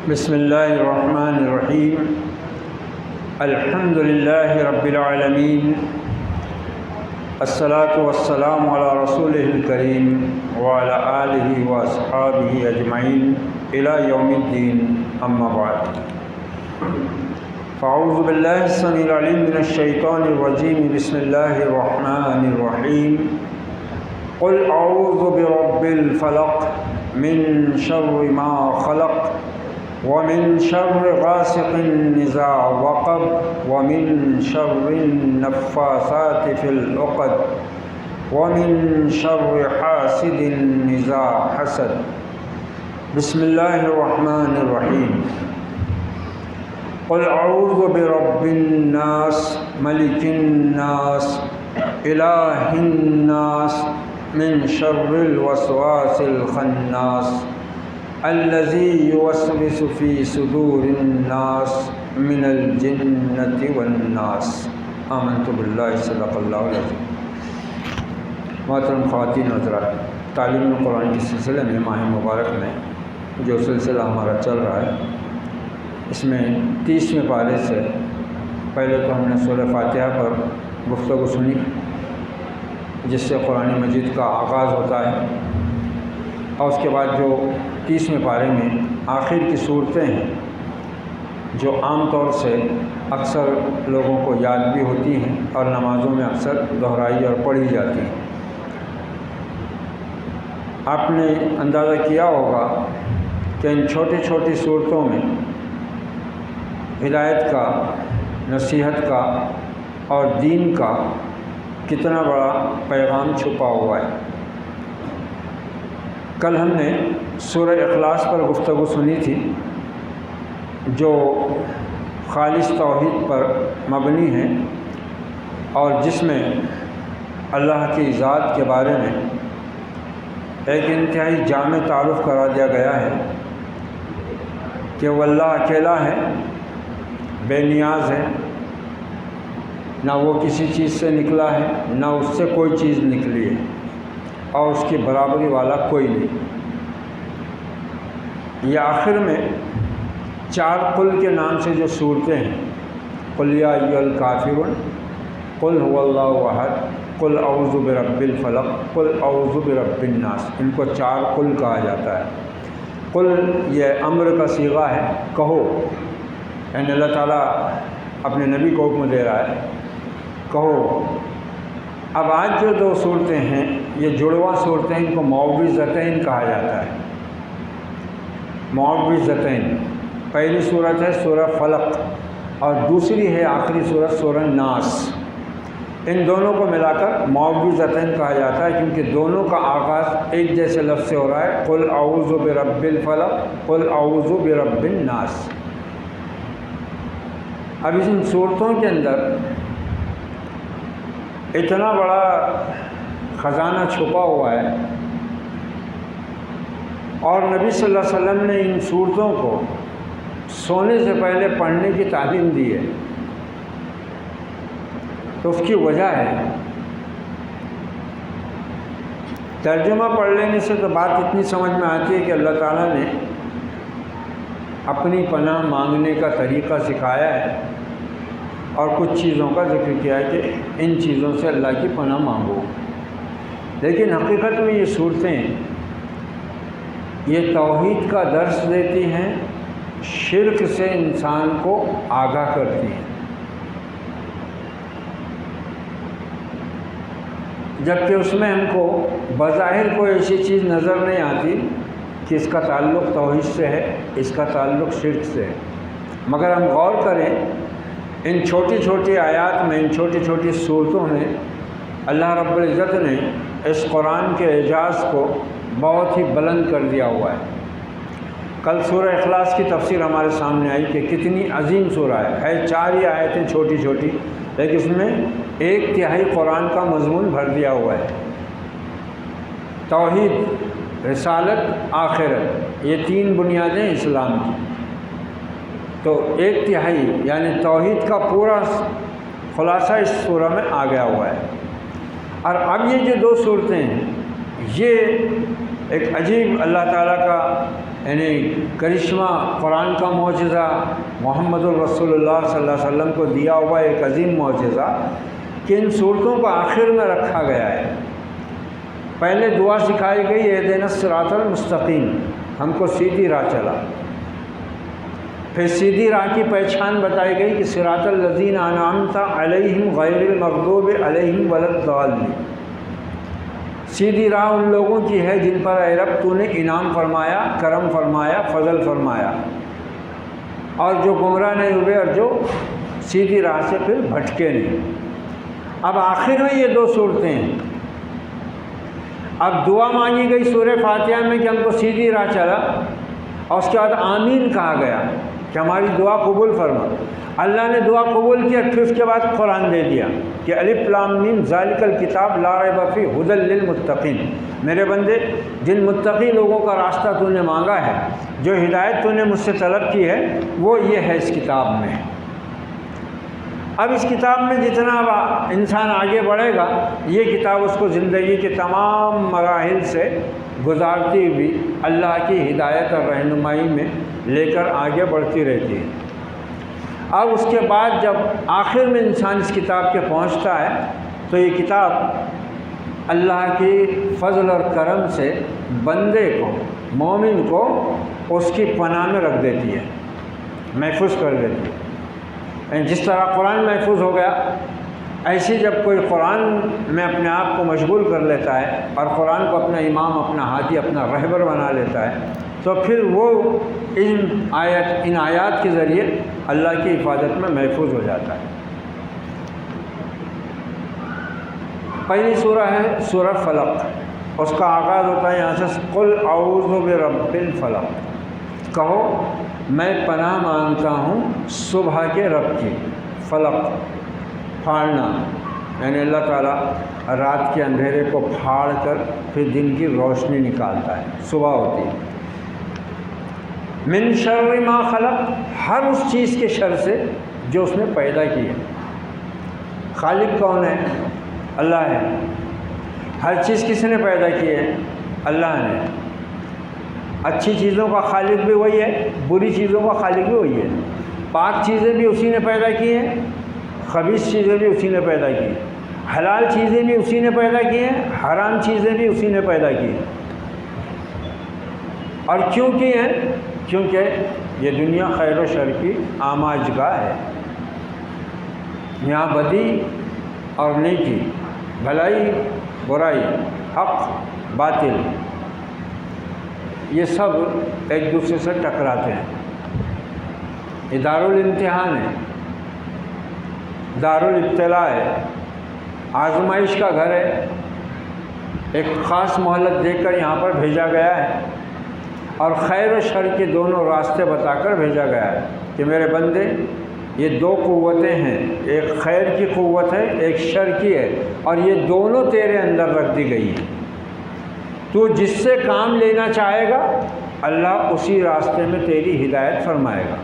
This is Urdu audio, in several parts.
بسم اللہ الرحمن الرحیم الحمد للہ رب العالمین الصلاۃ والسلام علی رسولہ الکریم وعلی آلہ واصحابہ اجمعین الی یوم الدین اما بعد فاعوذ باللہ السمیع العلیم من الشیطان الرجیم بسم اللہ الرحمن الرحیم قل اعوذ برب الفلق من شر ما خلق ومن شر غاسق اذا وقب ومن شر النفاثات في العقد ومن شر حاسد اذا حسد بسم اللہ الرحمن الرحیم قل اعوذ برب الناس ملک الناس الہ الناس من شر الوسواس الخناس الذي يوسوس في صدور الناس من الجنة والناس آمنت بالله صدق اللہ العظیم۔ محترم خواتین و حضرات، تعلیم قرآن کے سلسلے میں ماہ مبارک میں جو سلسلہ ہمارا چل رہا ہے، اس میں 30ویں پارے سے پہلے تو ہم نے سورہ فاتحہ پر گفتگو سنی، جس سے قرآن مجید کا آغاز ہوتا ہے، اور اس کے بعد جو 30ویں پارے میں آخر کی صورتیں ہیں جو عام طور سے اکثر لوگوں کو یاد بھی ہوتی ہیں اور نمازوں میں اکثر دہرائی اور پڑھی جاتی ہیں۔ آپ نے اندازہ کیا ہوگا کہ ان چھوٹی چھوٹی صورتوں میں ہدایت کا، نصیحت کا اور دین کا کتنا بڑا پیغام چھپا ہوا ہے۔ کل ہم نے سورہ اخلاص پر گفتگو سنی تھی، جو خالص توحید پر مبنی ہے اور جس میں اللہ کی ذات کے بارے میں ایک انتہائی جامع تعارف کرا دیا گیا ہے کہ وہ اللہ اکیلا ہے، بے نیاز ہے، نہ وہ کسی چیز سے نکلا ہے نہ اس سے کوئی چیز نکلی ہے، اور اس کی برابری والا کوئی نہیں۔ یہ آخر میں 4 قل کے نام سے جو صورتیں ہیں، قل یا ایھا الکافرون، قل هو اللہ احد، قل اعوذ برب الفلق، قل اعوذ برب الناس، ان کو 4 قل کہا جاتا ہے۔ قل یہ امر کا صیغہ ہے، کہو، یعنی اللہ تعالیٰ اپنے نبی کو حکم دے رہا ہے، کہو۔ اب آج جو 2 صورتیں ہیں، یہ جڑواں صورتیں، ان کو معوذتین کہا جاتا ہے۔ معوذتین، پہلی صورت ہے سورہ فلق اور دوسری ہے آخری صورت سورہ ناس۔ ان دونوں کو ملا کر معوذتین کہا جاتا ہے، کیونکہ دونوں کا آغاز ایک جیسے لفظ سے ہو رہا ہے، قل اعوذ برب الفلق، قل اعوذ برب الناس۔ اب ان صورتوں کے اندر اتنا بڑا خزانہ چھپا ہوا ہے، اور نبی صلی اللہ علیہ وسلم نے ان صورتوں کو سونے سے پہلے پڑھنے کی تعلیم دی ہے، تو اس کی وجہ ہے ترجمہ پڑھ لینے سے تو بات اتنی سمجھ میں آتی ہے کہ اللہ تعالیٰ نے اپنی پناہ مانگنے کا طریقہ سکھایا ہے اور کچھ چیزوں کا ذکر کیا ہے کہ ان چیزوں سے اللہ کی پناہ مانگو، لیکن حقیقت میں یہ صورتیں یہ توحید کا درس دیتی ہیں، شرک سے انسان کو آگاہ کرتی ہیں، جبکہ اس میں ہم کو بظاہر کوئی ایسی چیز نظر نہیں آتی کہ اس کا تعلق توحید سے ہے، اس کا تعلق شرک سے ہے، مگر ہم غور کریں ان چھوٹی چھوٹی آیات میں، ان چھوٹی چھوٹی صورتوں میں اللہ رب العزت نے اس قرآن کے اعجاز کو بہت ہی بلند کر دیا ہوا ہے۔ کل سورہ اخلاص کی تفسیر ہمارے سامنے آئی کہ کتنی عظیم سورہ ہے 4 ہی آیتیں چھوٹی چھوٹی، لیکن اس میں 1/3 قرآن کا مضمون بھر دیا ہوا ہے۔ توحید، رسالت، آخرت، یہ 3 بنیادیں اسلام کی، تو 1/3 یعنی توحید کا پورا خلاصہ اس سورہ میں آ گیا ہوا ہے۔ اور اب یہ جو 2 صورتیں ہیں، یہ ایک عجیب اللہ تعالیٰ کا یعنی کرشمہ قرآن کا معجزہ، محمد الرسول اللہ صلی اللہ علیہ وسلم کو دیا ہوا ایک عظیم معجزہ کہ ان صورتوں کو آخر میں رکھا گیا ہے۔ پہلے دعا سکھائی گئی اہدنا الصراط المستقیم، ہم کو سیدھی راہ چلا، پھر سیدھی راہ کی پہچان بتائی گئی کہ صراط الذین انعمت علیہم غیر المغضوب علیہم ولا الضالین، سیدھی راہ ان لوگوں کی ہے جن پر اے رب تو نے انعام فرمایا، کرم فرمایا، فضل فرمایا، اور جو گمراہ نہیں ہوئے اور جو سیدھی راہ سے پھر بھٹکے نہیں۔ اب آخر میں یہ دو صورتیں ہیں۔ اب دعا مانگی گئی سورہ فاتحہ میں کہ ہم کو سیدھی راہ چلا، اور اس کے بعد آمین کہا گیا کہ ہماری دعا قبول فرما۔ اللہ نے دعا قبول کیا، پھر اس کے بعد قرآن دے دیا کہ الف لام میم ذالک الکتاب لا ریب فیہ ھدی للمتقین، میرے بندے جن متقی لوگوں کا راستہ تو نے مانگا ہے، جو ہدایت تو نے مجھ سے طلب کی ہے، وہ یہ ہے اس کتاب میں۔ اب اس کتاب میں جتنا انسان آگے بڑھے گا، یہ کتاب اس کو زندگی کے تمام مراحل سے گزارتی ہوئی اللہ کی ہدایت اور رہنمائی میں لے کر آگے بڑھتی رہتی ہے۔ اب اس کے بعد جب آخر میں انسان اس کتاب کے پہنچتا ہے تو یہ کتاب اللہ کی فضل اور کرم سے بندے کو، مومن کو اس کی پناہ میں رکھ دیتی ہے، محفوظ کر دیتی ہے۔ جس طرح قرآن محفوظ ہو گیا، ایسی جب کوئی قرآن میں اپنے آپ کو مشغول کر لیتا ہے اور قرآن کو اپنا امام، اپنا ہادی، اپنا رہبر بنا لیتا ہے، تو پھر وہ ان آیات کے ذریعے اللہ کی حفاظت میں محفوظ ہو جاتا ہے۔ پہلی سورہ ہے سورہ فلق، اس کا آغاز ہوتا ہے یہاں سے قل اعوذ برب الفلق، کہو میں پناہ مانگتا ہوں صبح کے رب کی۔ فلق پھاڑنا، یعنی اللہ تعالیٰ رات کے اندھیرے کو پھاڑ کر پھر دن کی روشنی نکالتا ہے، صبح ہوتی ہے۔ من شر ما خلق، ہر اس چیز کے شر سے جو اس نے پیدا کی ہے۔ خالق کون ہے؟ اللہ ہے۔ ہر چیز کس نے پیدا کی ہے؟ اللہ نے۔ اچھی چیزوں کا خالق بھی وہی ہے، بری چیزوں کا خالق بھی وہی ہے۔ پاک چیزیں بھی اسی نے پیدا کی ہیں، خبیث چیزیں بھی اسی نے پیدا کی ہیں، حلال چیزیں بھی اسی نے پیدا کی ہیں، حرام چیزیں بھی اسی نے پیدا کی ہیں۔ اور کیوں کی ہیں؟ کیونکہ یہ دنیا خیر و شر کی آماج گاہ ہے، یہاں بدی اور نیکی، بھلائی برائی، حق باطل، یہ سب ایک دوسرے سے ٹکراتے ہیں۔ یہ دارالامتحان ہے، دارالابتلاء ہے، آزمائش کا گھر ہے۔ ایک خاص مہلت دے کر یہاں پر بھیجا گیا ہے، اور خیر و شر کے دونوں راستے بتا کر بھیجا گیا ہے کہ میرے بندے یہ دو قوتیں ہیں، ایک خیر کی قوت ہے، ایک شر کی ہے، اور یہ دونوں تیرے اندر رکھ دی گئی ہیں۔ تو جس سے کام لینا چاہے گا اللہ اسی راستے میں تیری ہدایت فرمائے گا۔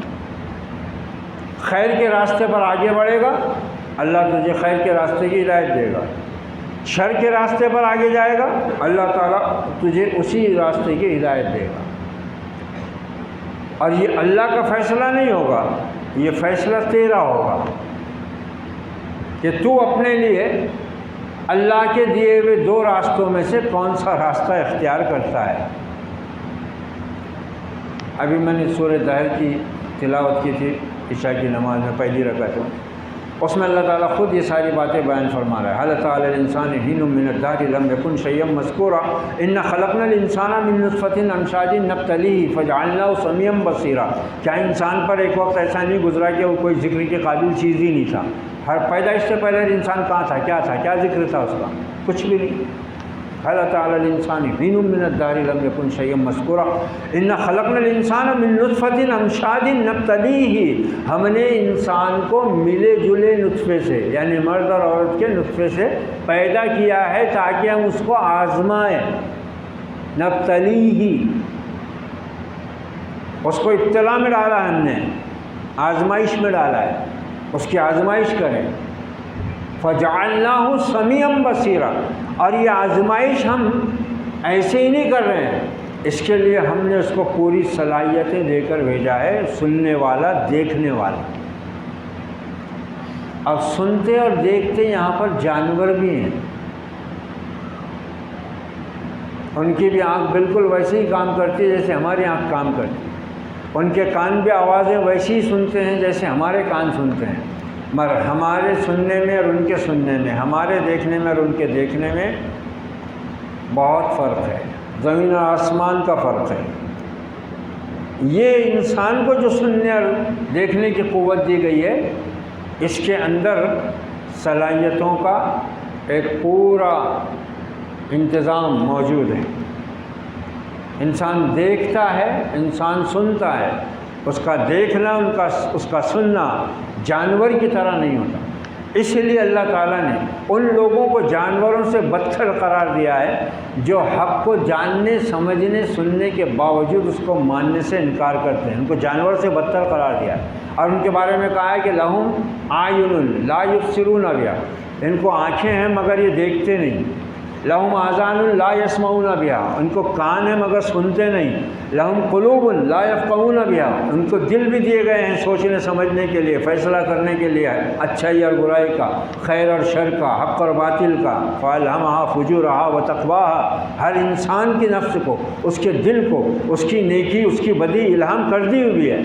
خیر کے راستے پر آگے بڑھے گا، اللہ تجھے خیر کے راستے کی ہدایت دے گا۔ شر کے راستے پر آگے جائے گا، اللہ تعالیٰ تجھے اسی راستے کی ہدایت دے گا۔ اور یہ اللہ کا فیصلہ نہیں ہوگا، یہ فیصلہ تیرا ہوگا کہ تو اپنے لیے اللہ کے دیے ہوئے دو راستوں میں سے کون سا راستہ اختیار کرتا ہے۔ ابھی میں نے سورہ دہر کی تلاوت کی تھی عشاء کی نماز میں، پہلی رکعت میں، اس میں اللہ تعالیٰ خود یہ ساری باتیں بیان فرما رہا ہے۔ حل تعالی الانسان حین من الدہر لم یکن شیئا مذکورا انا خلقنا الانسان من نطفۃ امشاج نبتلیہ فجعلناہ سمیعا بصیرا۔ کیا انسان پر ایک وقت ایسا نہیں گزرا کہ وہ کوئی ذکر کے قابل چیز ہی نہیں تھا؟ ہر پیدائش سے پہلے انسان کہاں تھا، کیا ذکر تھا اس کا؟ کچھ بھی نہیں۔ حل تعالی الانسان حین من الدہر لم یکن شیئا مذکورا انا خلقنا الانسان من نطفۃ امشاج نبتلیہ، ہم نے انسان کو ملے جلے نطفے سے، یعنی مرد اور عورت کے نطفے سے پیدا کیا ہے تاکہ ہم اس کو آزمائیں۔ نبتلیہ، اس کو ابتلا میں ڈالا ہم نے، آزمائش میں ڈالا ہے، اس کی آزمائش کریں۔ فجعلناہ سمیعا بصیرا، اور یہ آزمائش ہم ایسے ہی نہیں کر رہے ہیں، اس کے لیے ہم نے اس کو پوری صلاحیتیں دے کر بھیجا ہے، سننے والا دیکھنے والا۔ اب سنتے اور دیکھتے یہاں پر جانور بھی ہیں، ان کی بھی آنکھ بالکل ویسے ہی کام کرتی ہے جیسے ہماری آنکھ کام کرتی ہے، ان کے کان بھی آوازیں ویسی ہی سنتے ہیں جیسے ہمارے کان سنتے ہیں، مگر ہمارے سننے میں اور ان کے سننے میں، ہمارے دیکھنے میں اور ان کے دیکھنے میں بہت فرق ہے، زمین اور آسمان کا فرق ہے۔ یہ انسان کو جو سننے اور دیکھنے کی قوت دی گئی ہے، اس کے اندر صلاحیتوں کا ایک پورا انتظام موجود ہے۔ انسان دیکھتا ہے، انسان سنتا ہے، اس کا دیکھنا اس کا سننا جانور کی طرح نہیں ہوتا۔ اس لیے اللہ تعالیٰ نے ان لوگوں کو جانوروں سے بدتر قرار دیا ہے جو حق کو جاننے، سمجھنے، سننے کے باوجود اس کو ماننے سے انکار کرتے ہیں، ان کو جانور سے بدتر قرار دیا ہے۔ اور ان کے بارے میں کہا ہے کہ لہم اعین لا یبصرون بہا، ان کو آنکھیں ہیں مگر یہ دیکھتے نہیں۔ لہم آذان لا یسمعون بہا، ان کو کان ہیں مگر سنتے نہیں۔ لہم قلوب لا یفقہون بہا، ان کو دل بھی دیے گئے ہیں سوچنے سمجھنے کے لیے، فیصلہ کرنے کے لیے، اچھائی اور برائی کا، خیر اور شر کا، حق اور باطل کا۔ فالہمہا فجورہا وتقواہا، ہر انسان کی نفس کو، اس کے دل کو، اس کی نیکی، اس کی بدی الہام کر دی ہوئی ہے،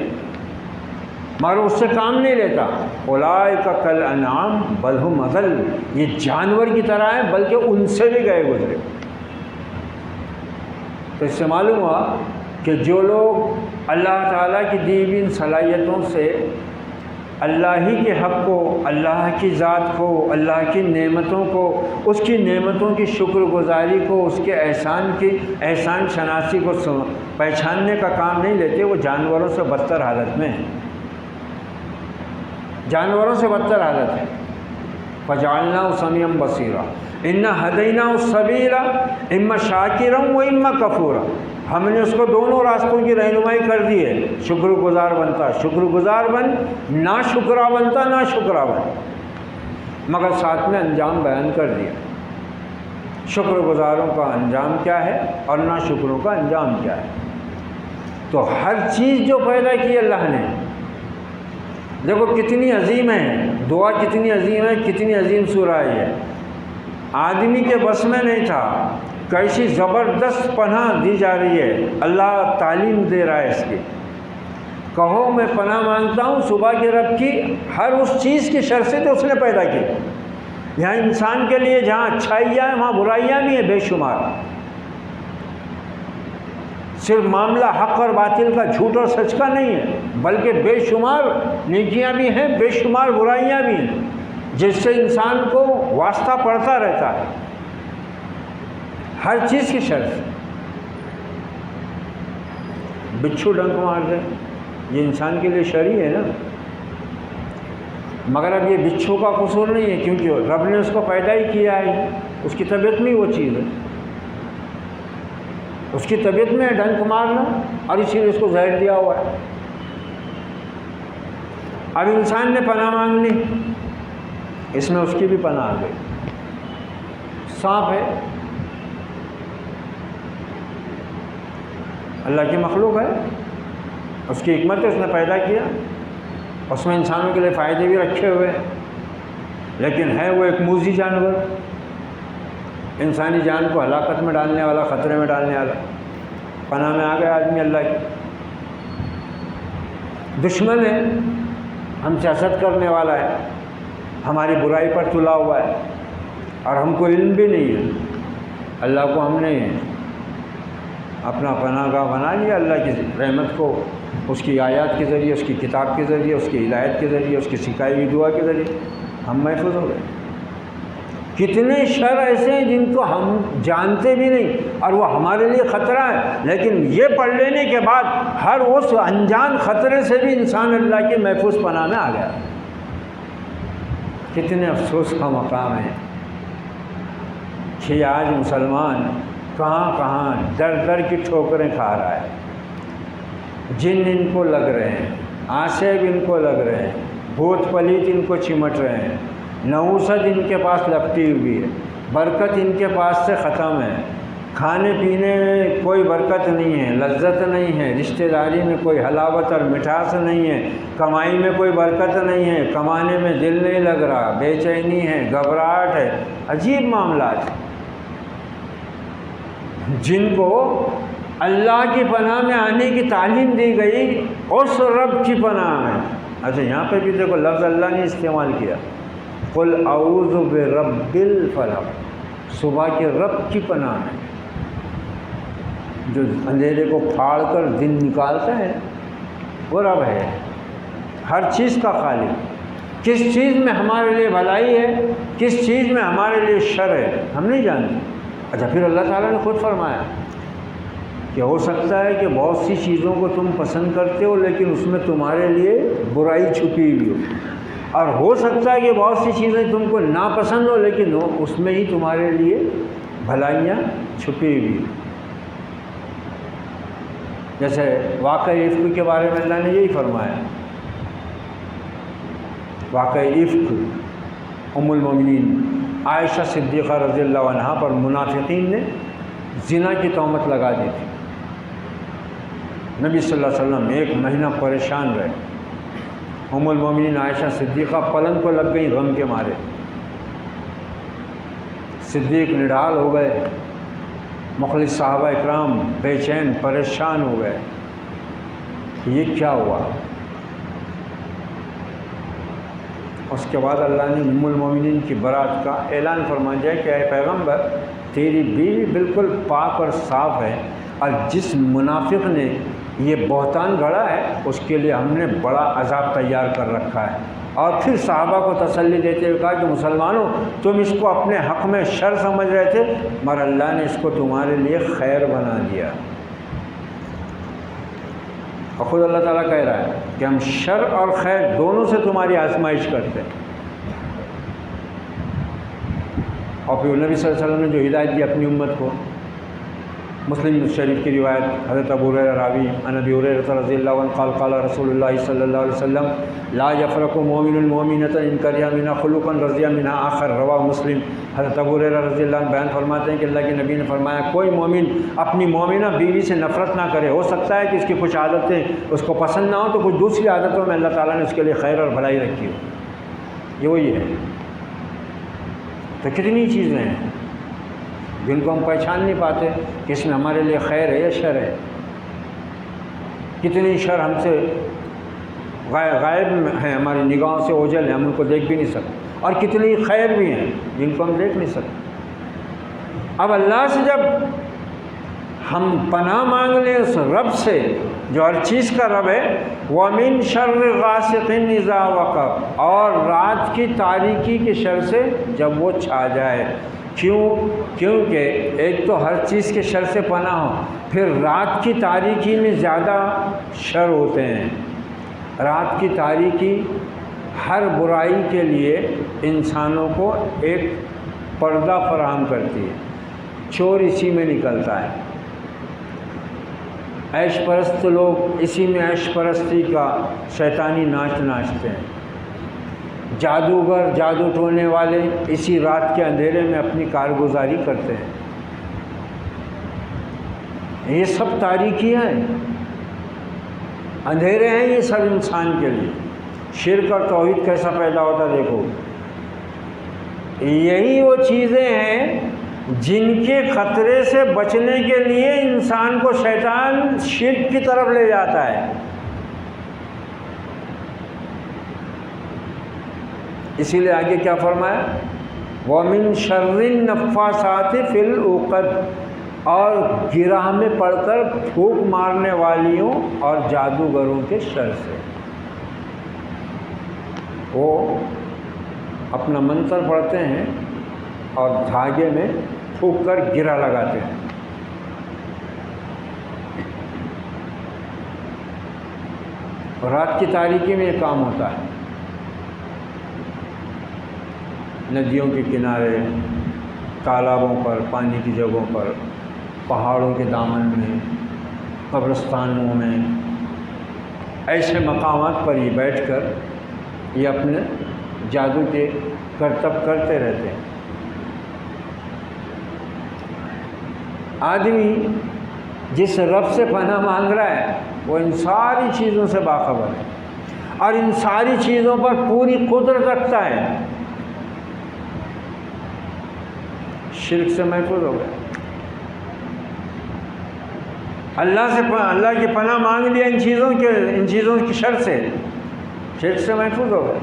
مگر اس سے کام نہیں لیتا۔ اولئک کالانعام بل ہم اضل، یہ جانور کی طرح ہیں بلکہ ان سے بھی گئے گزرے۔ تو اس سے معلوم ہوا کہ جو لوگ اللہ تعالیٰ کی دی ہوئی ان صلاحیتوں سے اللہ ہی کے حق کو، اللہ کی ذات کو، اللہ کی نعمتوں کو، اس کی نعمتوں کی شکر گزاری کو، اس کے احسان شناسی کو پہچاننے کا کام نہیں لیتے، وہ جانوروں سے بدتر حالت میں ہیں، جانوروں سے بدتر حالت ہے۔ فَجَعَلْنَاهُ سَمِيعًا بَصِيرًا إِنَّا هَدَيْنَاهُ السَّبِيلَ إِمَّا شَاكِرًا وَإِمَّا كَفُورًا، ہم نے اس کو دونوں راستوں کی رہنمائی کر دی ہے، شکر گزار بنتا شکر گزار بن، نا شکرا بنتا نا شکرا بن، مگر ساتھ میں انجام بیان کر دیا، شکر گزاروں کا انجام کیا ہے اور نا شکروں کا انجام کیا ہے۔ تو ہر چیز جو پیدا کی اللہ نے، دیکھو کتنی عظیم ہے دعا، کتنی عظیم ہے، کتنی عظیم سورہ ہے، آدمی کے بس میں نہیں تھا، کیسی زبردست پناہ دی جا رہی ہے، اللہ تعلیم دے رہا ہے اس کی۔ کہو میں پناہ مانگتا ہوں صبح کے رب کی ہر اس چیز کی شر سے جو اس نے پیدا کی۔ یہاں انسان کے لیے جہاں اچھائیاں ہیں وہاں برائیاں بھی ہیں بے شمار، صرف معاملہ حق اور باطل کا، جھوٹ اور سچ کا نہیں ہے، بلکہ بے شمار نیکیاں بھی ہیں، بے شمار برائیاں بھی ہیں، جس سے انسان کو واسطہ پڑتا رہتا ہے ہر چیز کی شر سے۔ بچھو ڈنک مار دے، یہ انسان کے لیے شر ہی ہے نا، مگر اب یہ بچھو کا قصور نہیں ہے، کیونکہ رب نے اس کو پیدا ہی کیا ہے، اس کی طبیعت میں ہی وہ چیز ہے، اس کی طبیعت میں ڈنک مارنا، اور اسی لیے اس کو زہر دیا ہوا ہے۔ اب انسان نے پناہ مانگ لی، اس میں اس کی بھی پناہ آ گئی۔ سانپ ہے، اللہ کی مخلوق ہے، اس کی حکمت ہے، اس نے پیدا کیا، اس میں انسانوں کے لیے فائدے بھی رکھے ہوئے ہیں، لیکن ہے وہ ایک موذی جانور، انسانی جان کو ہلاکت میں ڈالنے والا، خطرے میں ڈالنے والا۔ پناہ میں آ گیا آدمی اللہ کی، دشمن ہے، ہم سے حسد کرنے والا ہے، ہماری برائی پر تلا ہوا ہے، اور ہم کو علم بھی نہیں ہے، اللہ کو ہم نے اپنا پناہ گاہ بنا لیا، اللہ کی رحمت کو اس کی آیات کے ذریعے، اس کی کتاب کے ذریعے، اس کی ہدایت کے ذریعے، اس کی سکھائی ہوئی دعا کے ذریعے ہم محفوظ ہو گئے۔ کتنے شر ایسے ہیں جن کو ہم جانتے بھی نہیں اور وہ ہمارے لیے خطرہ ہے، لیکن یہ پڑھ لینے کے بعد ہر اس انجان خطرے سے بھی انسان اللہ کے محفوظ پناہ میں آ گیا۔ کتنے افسوس کا مقام ہے کہ آج مسلمان کہاں کہاں در در کی ٹھوکریں کھا رہا ہے، جن ان کو لگ رہے ہیں، آسیب ان کو لگ رہے ہیں، بھوت پلیت ان کو چمٹ رہے ہیں، نحوست ان کے پاس لپٹی ہوئی ہے، برکت ان کے پاس سے ختم ہے، کھانے پینے میں کوئی برکت نہیں ہے، لذت نہیں ہے، رشتہ داری میں کوئی حلاوت اور مٹھاس نہیں ہے، کمائی میں کوئی برکت نہیں ہے، کمانے میں دل نہیں لگ رہا، بے چینی ہے، گھبراہٹ ہے، عجیب معاملات ہیں جن کو اللہ کی پناہ میں آنے کی تعلیم دی گئی اس رب کی پناہ میں۔ اچھا یہاں پہ بھی دیکھو لفظ اللہ نے استعمال کیا، قل اعوذ برب الفلق، صبح کے رب کی پناہ میں، جو اندھیرے کو پھاڑ کر دن نکالتا ہے وہ رب ہے، ہر چیز کا خالق۔ کس چیز میں ہمارے لیے بھلائی ہے، کس چیز میں ہمارے لیے شر ہے، ہم نہیں جانتے۔ اچھا پھر اللہ تعالیٰ نے خود فرمایا کہ ہو سکتا ہے کہ بہت سی چیزوں کو تم پسند کرتے ہو لیکن اس میں تمہارے لیے برائی چھپی ہوئی ہو، اور ہو سکتا ہے کہ بہت سی چیزیں تم کو ناپسند ہو لیکن اس میں ہی تمہارے لیے بھلائیاں چھپی ہوئی۔ جیسے واقعہ عفق کے بارے میں اللہ نے یہی فرمایا، واقعہ عفق ام المومنین عائشہ صدیقہ رضی اللہ عنہا پر منافقین نے زنا کی تہمت لگا دی تھی۔ نبی صلی اللہ علیہ وسلم 1 مہینہ پریشان رہے، ام المومنین عائشہ صدیقہ پلنگ کو لگ گئی غم کے مارے، صدیق نڈال ہو گئے، مخلص صحابہ اکرام بے چین پریشان ہو گئے، یہ کیا ہوا؟ اس کے بعد اللہ نے ام المومنین کی برات کا اعلان فرما دیا کہ اے پیغمبر تیری بیوی بالکل پاک اور صاف ہے، اور جس منافق نے یہ بہتان گھڑا ہے اس کے لیے ہم نے بڑا عذاب تیار کر رکھا ہے۔ اور پھر صحابہ کو تسلی دیتے ہوئے کہا کہ مسلمانوں تم اس کو اپنے حق میں شر سمجھ رہے تھے مگر اللہ نے اس کو تمہارے لیے خیر بنا دیا۔ اور خود اللہ تعالیٰ کہہ رہا ہے کہ ہم شر اور خیر دونوں سے تمہاری آزمائش کرتے ہیں۔ اور پھر نبی صلی اللہ علیہ وسلم نے جو ہدایت دی اپنی امت کو، مسلم شریف کی روایت، حضرت ابو ہریرہ راوی عن ابی ہریرہ رضی اللہ عنہ قال قال رسول اللہ صلی اللہ علیہ وسلم لا یفرق مؤمن المؤمنۃ ان کرہ منھا خلقا رضی منھا آخر، رواہ مسلم۔ حضرت ابو ہریرہ رضی اللہ عنہ بیان فرماتے ہیں کہ اللہ کے نبی نے فرمایا کوئی مومن اپنی مومنہ بیوی سے نفرت نہ کرے، ہو سکتا ہے کہ اس کی کچھ عادتیں اس کو پسند نہ ہو تو کچھ دوسری عادتوں میں اللہ تعالیٰ نے اس کے لیے خیر اور بھلائی رکھی ہو، یہ وہی ہے۔ تو کتنی چیزیں ہیں جن کو ہم پہچان نہیں پاتے کہ اس میں ہمارے لیے خیر ہے یا شر ہے، کتنی شر ہم سے غائب ہیں، ہماری نگاہوں سے اوجھل ہیں، ہم ان کو دیکھ بھی نہیں سکتے، اور کتنی خیر بھی ہیں جن کو ہم دیکھ نہیں سکتے۔ اب اللہ سے جب ہم پناہ مانگ لیں اس رب سے جو ہر چیز کا رب ہے، وَمِن شَرِّ غَاسِقٍ إِذَا وَقَبَ، اور رات کی تاریکی کے شر سے جب وہ چھا جائے۔ کیونکہ ایک تو ہر چیز کے شر سے پناہ ہو، پھر رات کی تاریکی میں زیادہ شر ہوتے ہیں۔ رات کی تاریکی ہر برائی کے لیے انسانوں کو ایک پردہ فراہم کرتی ہے، چور اسی میں نکلتا ہے۔ عیش پرست لوگ اسی میں عیش پرستی کا شیطانی ناچ ناچتے ہیں، جادوگر جادو ٹونے والے اسی رات کے اندھیرے میں اپنی کارگزاری کرتے ہیں۔ یہ سب تاریکیاں ہیں، اندھیرے ہیں یہ سب انسان کے لیے۔ شرک اور توحید کیسا پیدا ہوتا دیکھو، یہی وہ چیزیں ہیں جن کے خطرے سے بچنے کے لیے انسان کو شیطان شرک کی طرف لے جاتا ہے۔ اسی لیے آگے کیا فرمایا، وَمِن شَرِّ النَّفَّاثَاتِ فِي الْعُقَدِ، اور گرہ میں پڑ کر پھونک مارنے والیوں اور جادوگروں کے شر سے۔ وہ اپنا منتر پڑھتے ہیں اور دھاگے میں پھونک کر گرہ لگاتے ہیں۔ رات کی تاریکی میں یہ کام ہوتا ہے، ندیوں کے کنارے، تالابوں پر، پانی کی جگہوں پر، پہاڑوں کے دامن میں، قبرستانوں میں، ایسے مقامات پر یہ بیٹھ کر یہ اپنے جادو کے کرتب کرتے رہتے ہیں۔ آدمی جس رب سے پناہ مانگ رہا ہے وہ ان ساری چیزوں سے باخبر ہے اور ان ساری چیزوں پر پوری قدرت رکھتا ہے، شرک سے محفوظ ہو گیا۔ اللہ کی پناہ مانگ لیا ان چیزوں کی شر سے، شرک سے محفوظ ہو گیا۔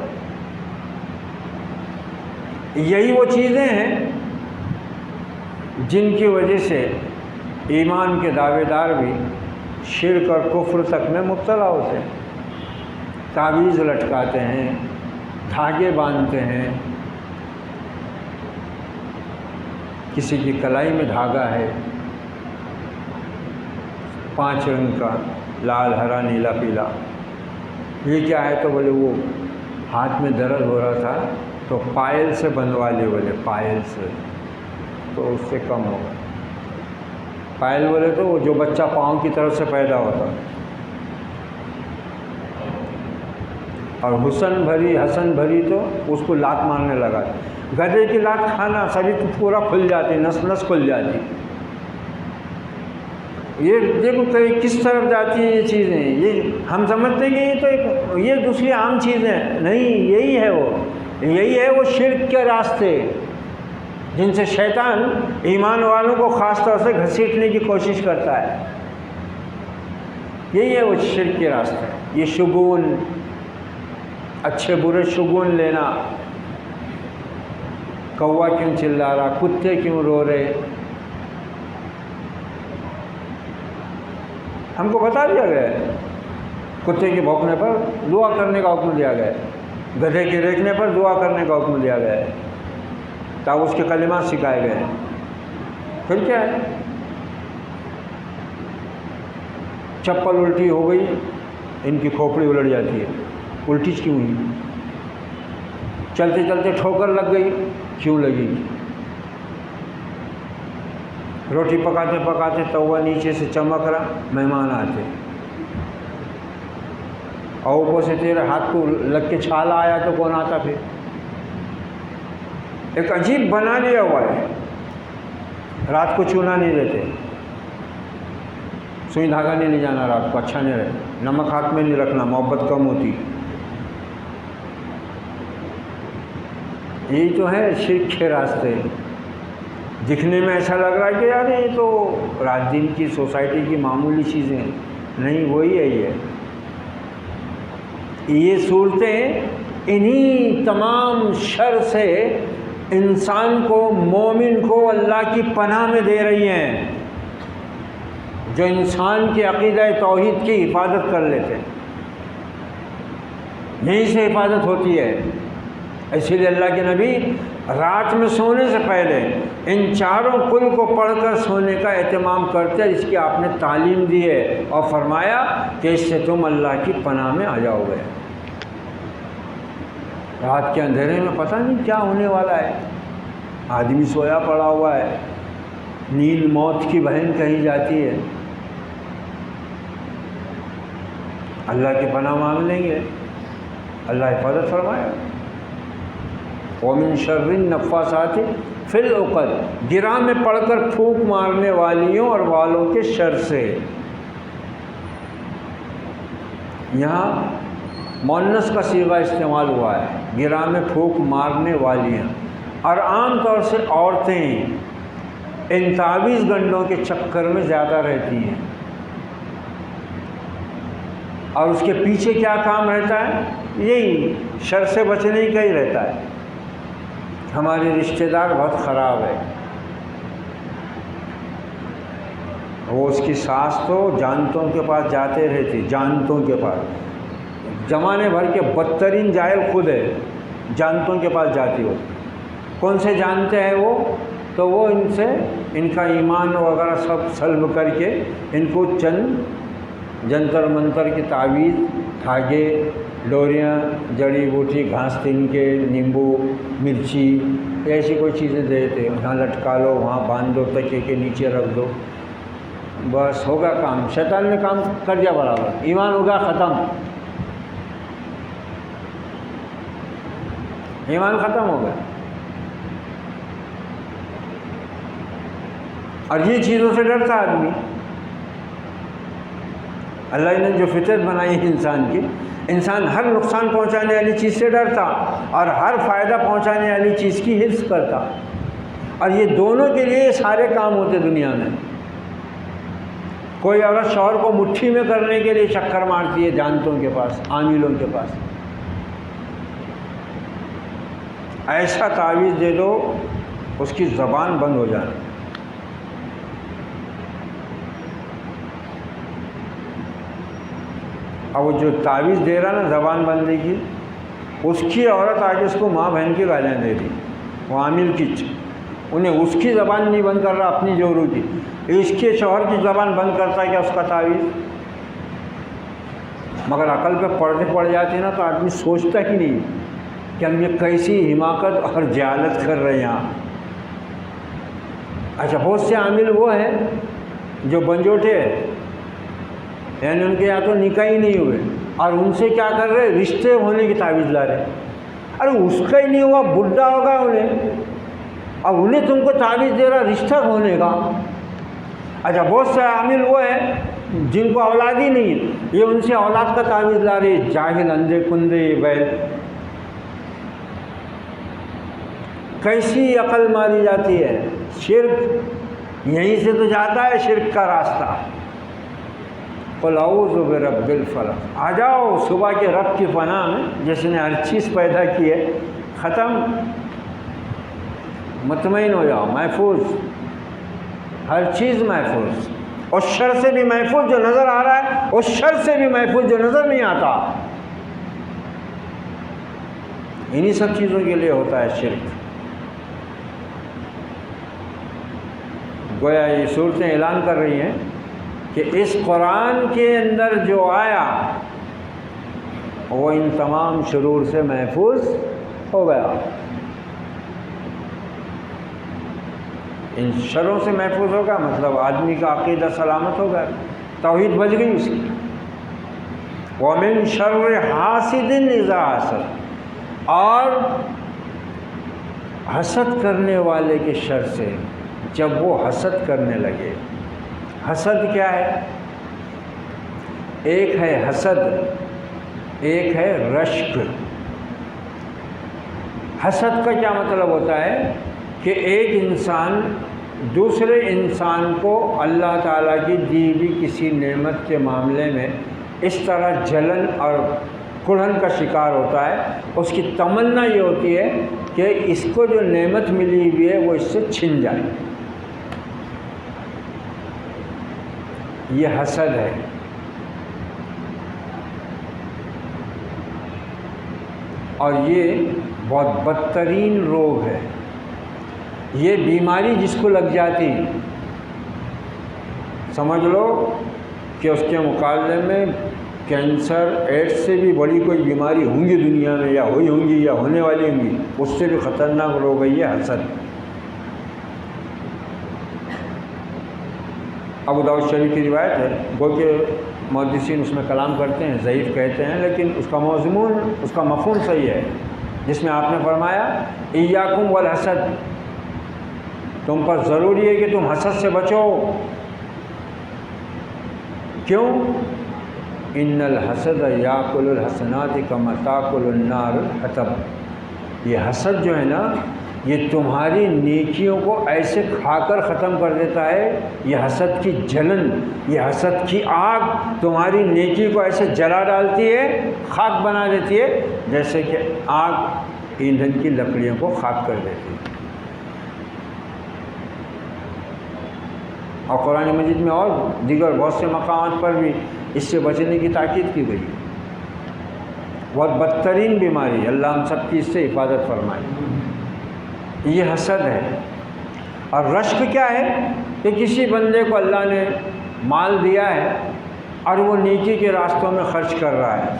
یہی وہ چیزیں ہیں جن کی وجہ سے ایمان کے دعوے دار بھی شرک اور کفر تک میں مبتلا ہوتے ہیں، تعویذ لٹکاتے ہیں، دھاگے باندھتے ہیں، کسی کی کلائی میں دھاگا ہے 5 رنگ کا، لال، ہرا، نیلا، پیلا، یہ کیا ہے؟ تو بولے وہ ہاتھ میں درد ہو رہا تھا تو پائل سے بندھوا لیے، بولے پائل سے تو اس سے کم ہوگا۔ پائل بولے تو وہ جو بچہ پاؤں کی طرف سے پیدا ہوتا، اور حسن بھری تو اس کو لات مارنے لگا، گدھے کی لات کھانا، شریر پورا کھل جاتی، نس کھل جاتی۔ یہ دیکھو کس طرف جاتی ہیں یہ چیزیں، یہ ہم سمجھتے ہیں کہ یہ تو یہ دوسری عام چیزیں نہیں، یہی ہے وہ شرک کے راستے جن سے شیطان ایمان والوں کو خاص طور سے گھسیٹنے کی کوشش کرتا ہے۔ یہی ہے وہ شرک کے راستے، یہ شگون، اچھے برے شگون لینا، کوا کیوں چلا رہا، کتے کیوں رو رہے، ہم کو بتا دیا گیا ہے۔ کتے کے بھونکنے پر دعا کرنے کا حکم دیا گیا ہے، گدھے کے ریکنے پر دعا کرنے کا حکم دیا گیا ہے، تاکہ اس کے کلمات سکھائے گئے ہیں۔ پھر کیا ہے؟ چپل الٹی ہو گئی، ان کی کھوپڑی الٹ جاتی ہے، الٹی کیوں ہوئی؟ چلتے چلتے ٹھوکر لگ گئی، کیوں لگی؟ روٹی پکاتے پکاتے توا نیچے سے چمک رہا، مہمان آتے، اور اوپر سے تیرے ہاتھ کو لگ کے چھالا آیا تو کون آتا؟ پھر ایک عجیب بنا لیا ہوا ہے، رات کو چونا نہیں دیتے، سوئی دھاگا نہیں لے جانا رات کو، اچھا نہیں رہے، نمک ہاتھ میں نہیں رکھنا، محبت کم ہوتی۔ یہی تو ہے شرک کے راستے۔ دکھنے میں ایسا لگ رہا ہے کہ یار یہ تو رات دن کی سوسائٹی کی معمولی چیزیں ہیں، نہیں، وہی ہے یہ صورتیں انہی تمام شر سے انسان کو، مومن کو اللہ کی پناہ میں دے رہی ہیں، جو انسان کے عقیدہ توحید کی حفاظت کر لیتے ہیں، یہیں سے حفاظت ہوتی ہے۔ اسی لیے اللہ کے نبی رات میں سونے سے پہلے ان چاروں کل کو پڑھ کر سونے کا اہتمام کرتے ہیں، اس کی آپ نے تعلیم دی ہے، اور فرمایا کہ اس سے تم اللہ کی پناہ میں آ جاؤ گے۔ رات کے اندھیرے میں پتہ نہیں کیا ہونے والا ہے، آدمی سویا پڑا ہوا ہے، نیند موت کی بہن کہی جاتی ہے، اللہ کی پناہ مانگ لیں گے، اللہ حفاظت فرمائے۔ وَمِن شَرِّ النَّفَّاثَاتِ فِي الْعُقَدِ، گرہ میں پڑھ کر پھونک مارنے والیوں اور والوں کے شر سے۔ یہاں مؤنث کا صیغہ استعمال ہوا ہے، گرہ میں پھونک مارنے والیاں، اور عام طور سے عورتیں ان تعویذ گنڈوں کے چکر میں زیادہ رہتی ہیں، اور اس کے پیچھے کیا کام رہتا ہے؟ یہی شر سے بچنے کا ہی رہتا ہے۔ ہمارے رشتہ دار بہت خراب ہے، وہ اس کی ساس تو جانتوں کے پاس جاتے رہتی، جانتوں کے پاس، زمانے بھر کے بدترین جاہل خود ہے، جانتوں کے پاس جاتی ہو۔ کون سے جانتے ہیں وہ؟ تو وہ ان سے ان کا ایمان وغیرہ سب سلب کر کے ان کو چند جنتر منتر کی تعویذ، دھاگے، ڈوریاں، جڑی بوٹی، گھاس تین کے، نیمبو، مرچی، ایسی کوئی چیزیں دیتے، یہاں لٹکا لو، وہاں باندھ دو، تکیے کے نیچے رکھ دو، بس ہوگا کام، شیطان نے کام کر دیا برابر، ایمان ہوگا ختم، ایمان ختم ہو گیا۔ اور یہ چیزوں سے ڈرتا آدمی. اللہ نے جو فطرت بنائی ہے انسان کی، انسان ہر نقصان پہنچانے والی چیز سے ڈرتا اور ہر فائدہ پہنچانے والی چیز کی حفظ کرتا. اور یہ دونوں کے لیے سارے کام ہوتے دنیا میں. کوئی عورت شوہر کو مٹھی میں کرنے کے لیے چکر مارتی ہے جانتوں کے پاس، عاملوں کے پاس. ایسا تعویذ دے دو اس کی زبان بند ہو جائے. اب وہ جو تعویذ دے رہا نا زبان بندی کی، اس کی عورت آگے اس کو ماں بہن کی گالیاں دے رہی، وہ عامل کی. انہیں اس کی زبان نہیں بند کر رہا اپنی جورو کی، اس کے شوہر کی زبان بند کرتا ہے کیا اس کا تعویذ. مگر عقل پہ پردے پڑ جاتے ہیں نا تو آدمی سوچتا ہی نہیں کہ ہم یہ کیسی حماقت اور جہالت کر رہے ہیں یہاں. اچھا بہت سے عامل وہ ہیں جو بنجوٹے ہیں، یعنی ان کے یہاں تو نکاح ہی نہیں ہوئے اور ان سے کیا کر رہے، رشتے ہونے کی تعویذ لا رہے. ارے اس کا ہی نہیں ہوا، بڈھا ہوگا انہیں، اور انہیں تم کو تعویذ دے رہا رشتہ ہونے کا. اچھا بہت سے عامل وہ ہیں جن کو اولاد ہی نہیں ہے، یہ ان سے اولاد کا تعویذ لا رہے. جاہل اندھے کندے یہ بیل. کیسی عقل ماری جاتی ہے. شرک یہیں سے تو جاتا ہے، شرک کا راستہ. قل اعوذ برب الفلق. آ جاؤ صبح کے رب کی پناہ میں جس نے ہر چیز پیدا کی ہے. ختم. مطمئن ہو جاؤ، محفوظ، ہر چیز محفوظ. اور شر سے بھی محفوظ جو نظر آ رہا ہے، اور شر سے بھی محفوظ جو نظر نہیں آتا. انہی سب چیزوں کے لیے ہوتا ہے شرک. گویا یہ صورتیں اعلان کر رہی ہیں کہ اس قرآن کے اندر جو آیا وہ ان تمام شرور سے محفوظ ہو گیا. ان شروں سے محفوظ ہوگا مطلب آدمی کا عقیدہ سلامت ہوگا، توحید بچ گئی اس کی. وَمِن شَرِّ حَاسِدٍ إِذَا حَسَدَ. اور حسد کرنے والے کے شر سے جب وہ حسد کرنے لگے. حسد کیا ہے؟ ایک ہے حسد، ایک ہے رشک. حسد کا کیا مطلب ہوتا ہے کہ ایک انسان دوسرے انسان کو اللہ تعالیٰ کی دی ہوئی کسی نعمت کے معاملے میں اس طرح جلن اور کڑھن کا شکار ہوتا ہے. اس کی تمنا یہ ہوتی ہے کہ اس کو جو نعمت ملی ہوئی ہے وہ اس سے چھن جائے. یہ حسد ہے. اور یہ بہت بدترین روگ ہے. یہ بیماری جس کو لگ جاتی سمجھ لو کہ اس کے مقابلے میں کینسر، ایڈس سے بھی بڑی کوئی بیماری ہوں گی دنیا میں، یا ہوئی ہوں گی یا ہونے والی ہوں گی، اس سے بھی خطرناک روگ ہے یہ حسد. ابو داؤد شریف کی روایت ہے، گو کہ محدثین اس میں کلام کرتے ہیں، ضعیف کہتے ہیں، لیکن اس کا مضمون، اس کا مفہوم صحیح ہے، جس میں آپ نے فرمایا ایاکم والحسد. تم پر ضروری ہے کہ تم حسد سے بچو. کیوں؟ ان الحسد یاکل الحسنات کما تاکل النار الحطب. یہ حسد جو ہے نا، یہ تمہاری نیکیوں کو ایسے کھا کر ختم کر دیتا ہے. یہ حسد کی جلن، یہ حسد کی آگ تمہاری نیکی کو ایسے جلا ڈالتی ہے، خاک بنا دیتی ہے، جیسے کہ آگ ایندھن کی لکڑیوں کو خاک کر دیتی ہے. اور قرآن مجید میں اور دیگر بہت سے مقامات پر بھی اس سے بچنے کی تاکید کی گئی. بہت بدترین بیماری، اللہ ہم سب کی اس سے حفاظت فرمائے. یہ حسد ہے. اور رشک کیا ہے کہ کسی بندے کو اللہ نے مال دیا ہے اور وہ نیکی کے راستوں میں خرچ کر رہا ہے،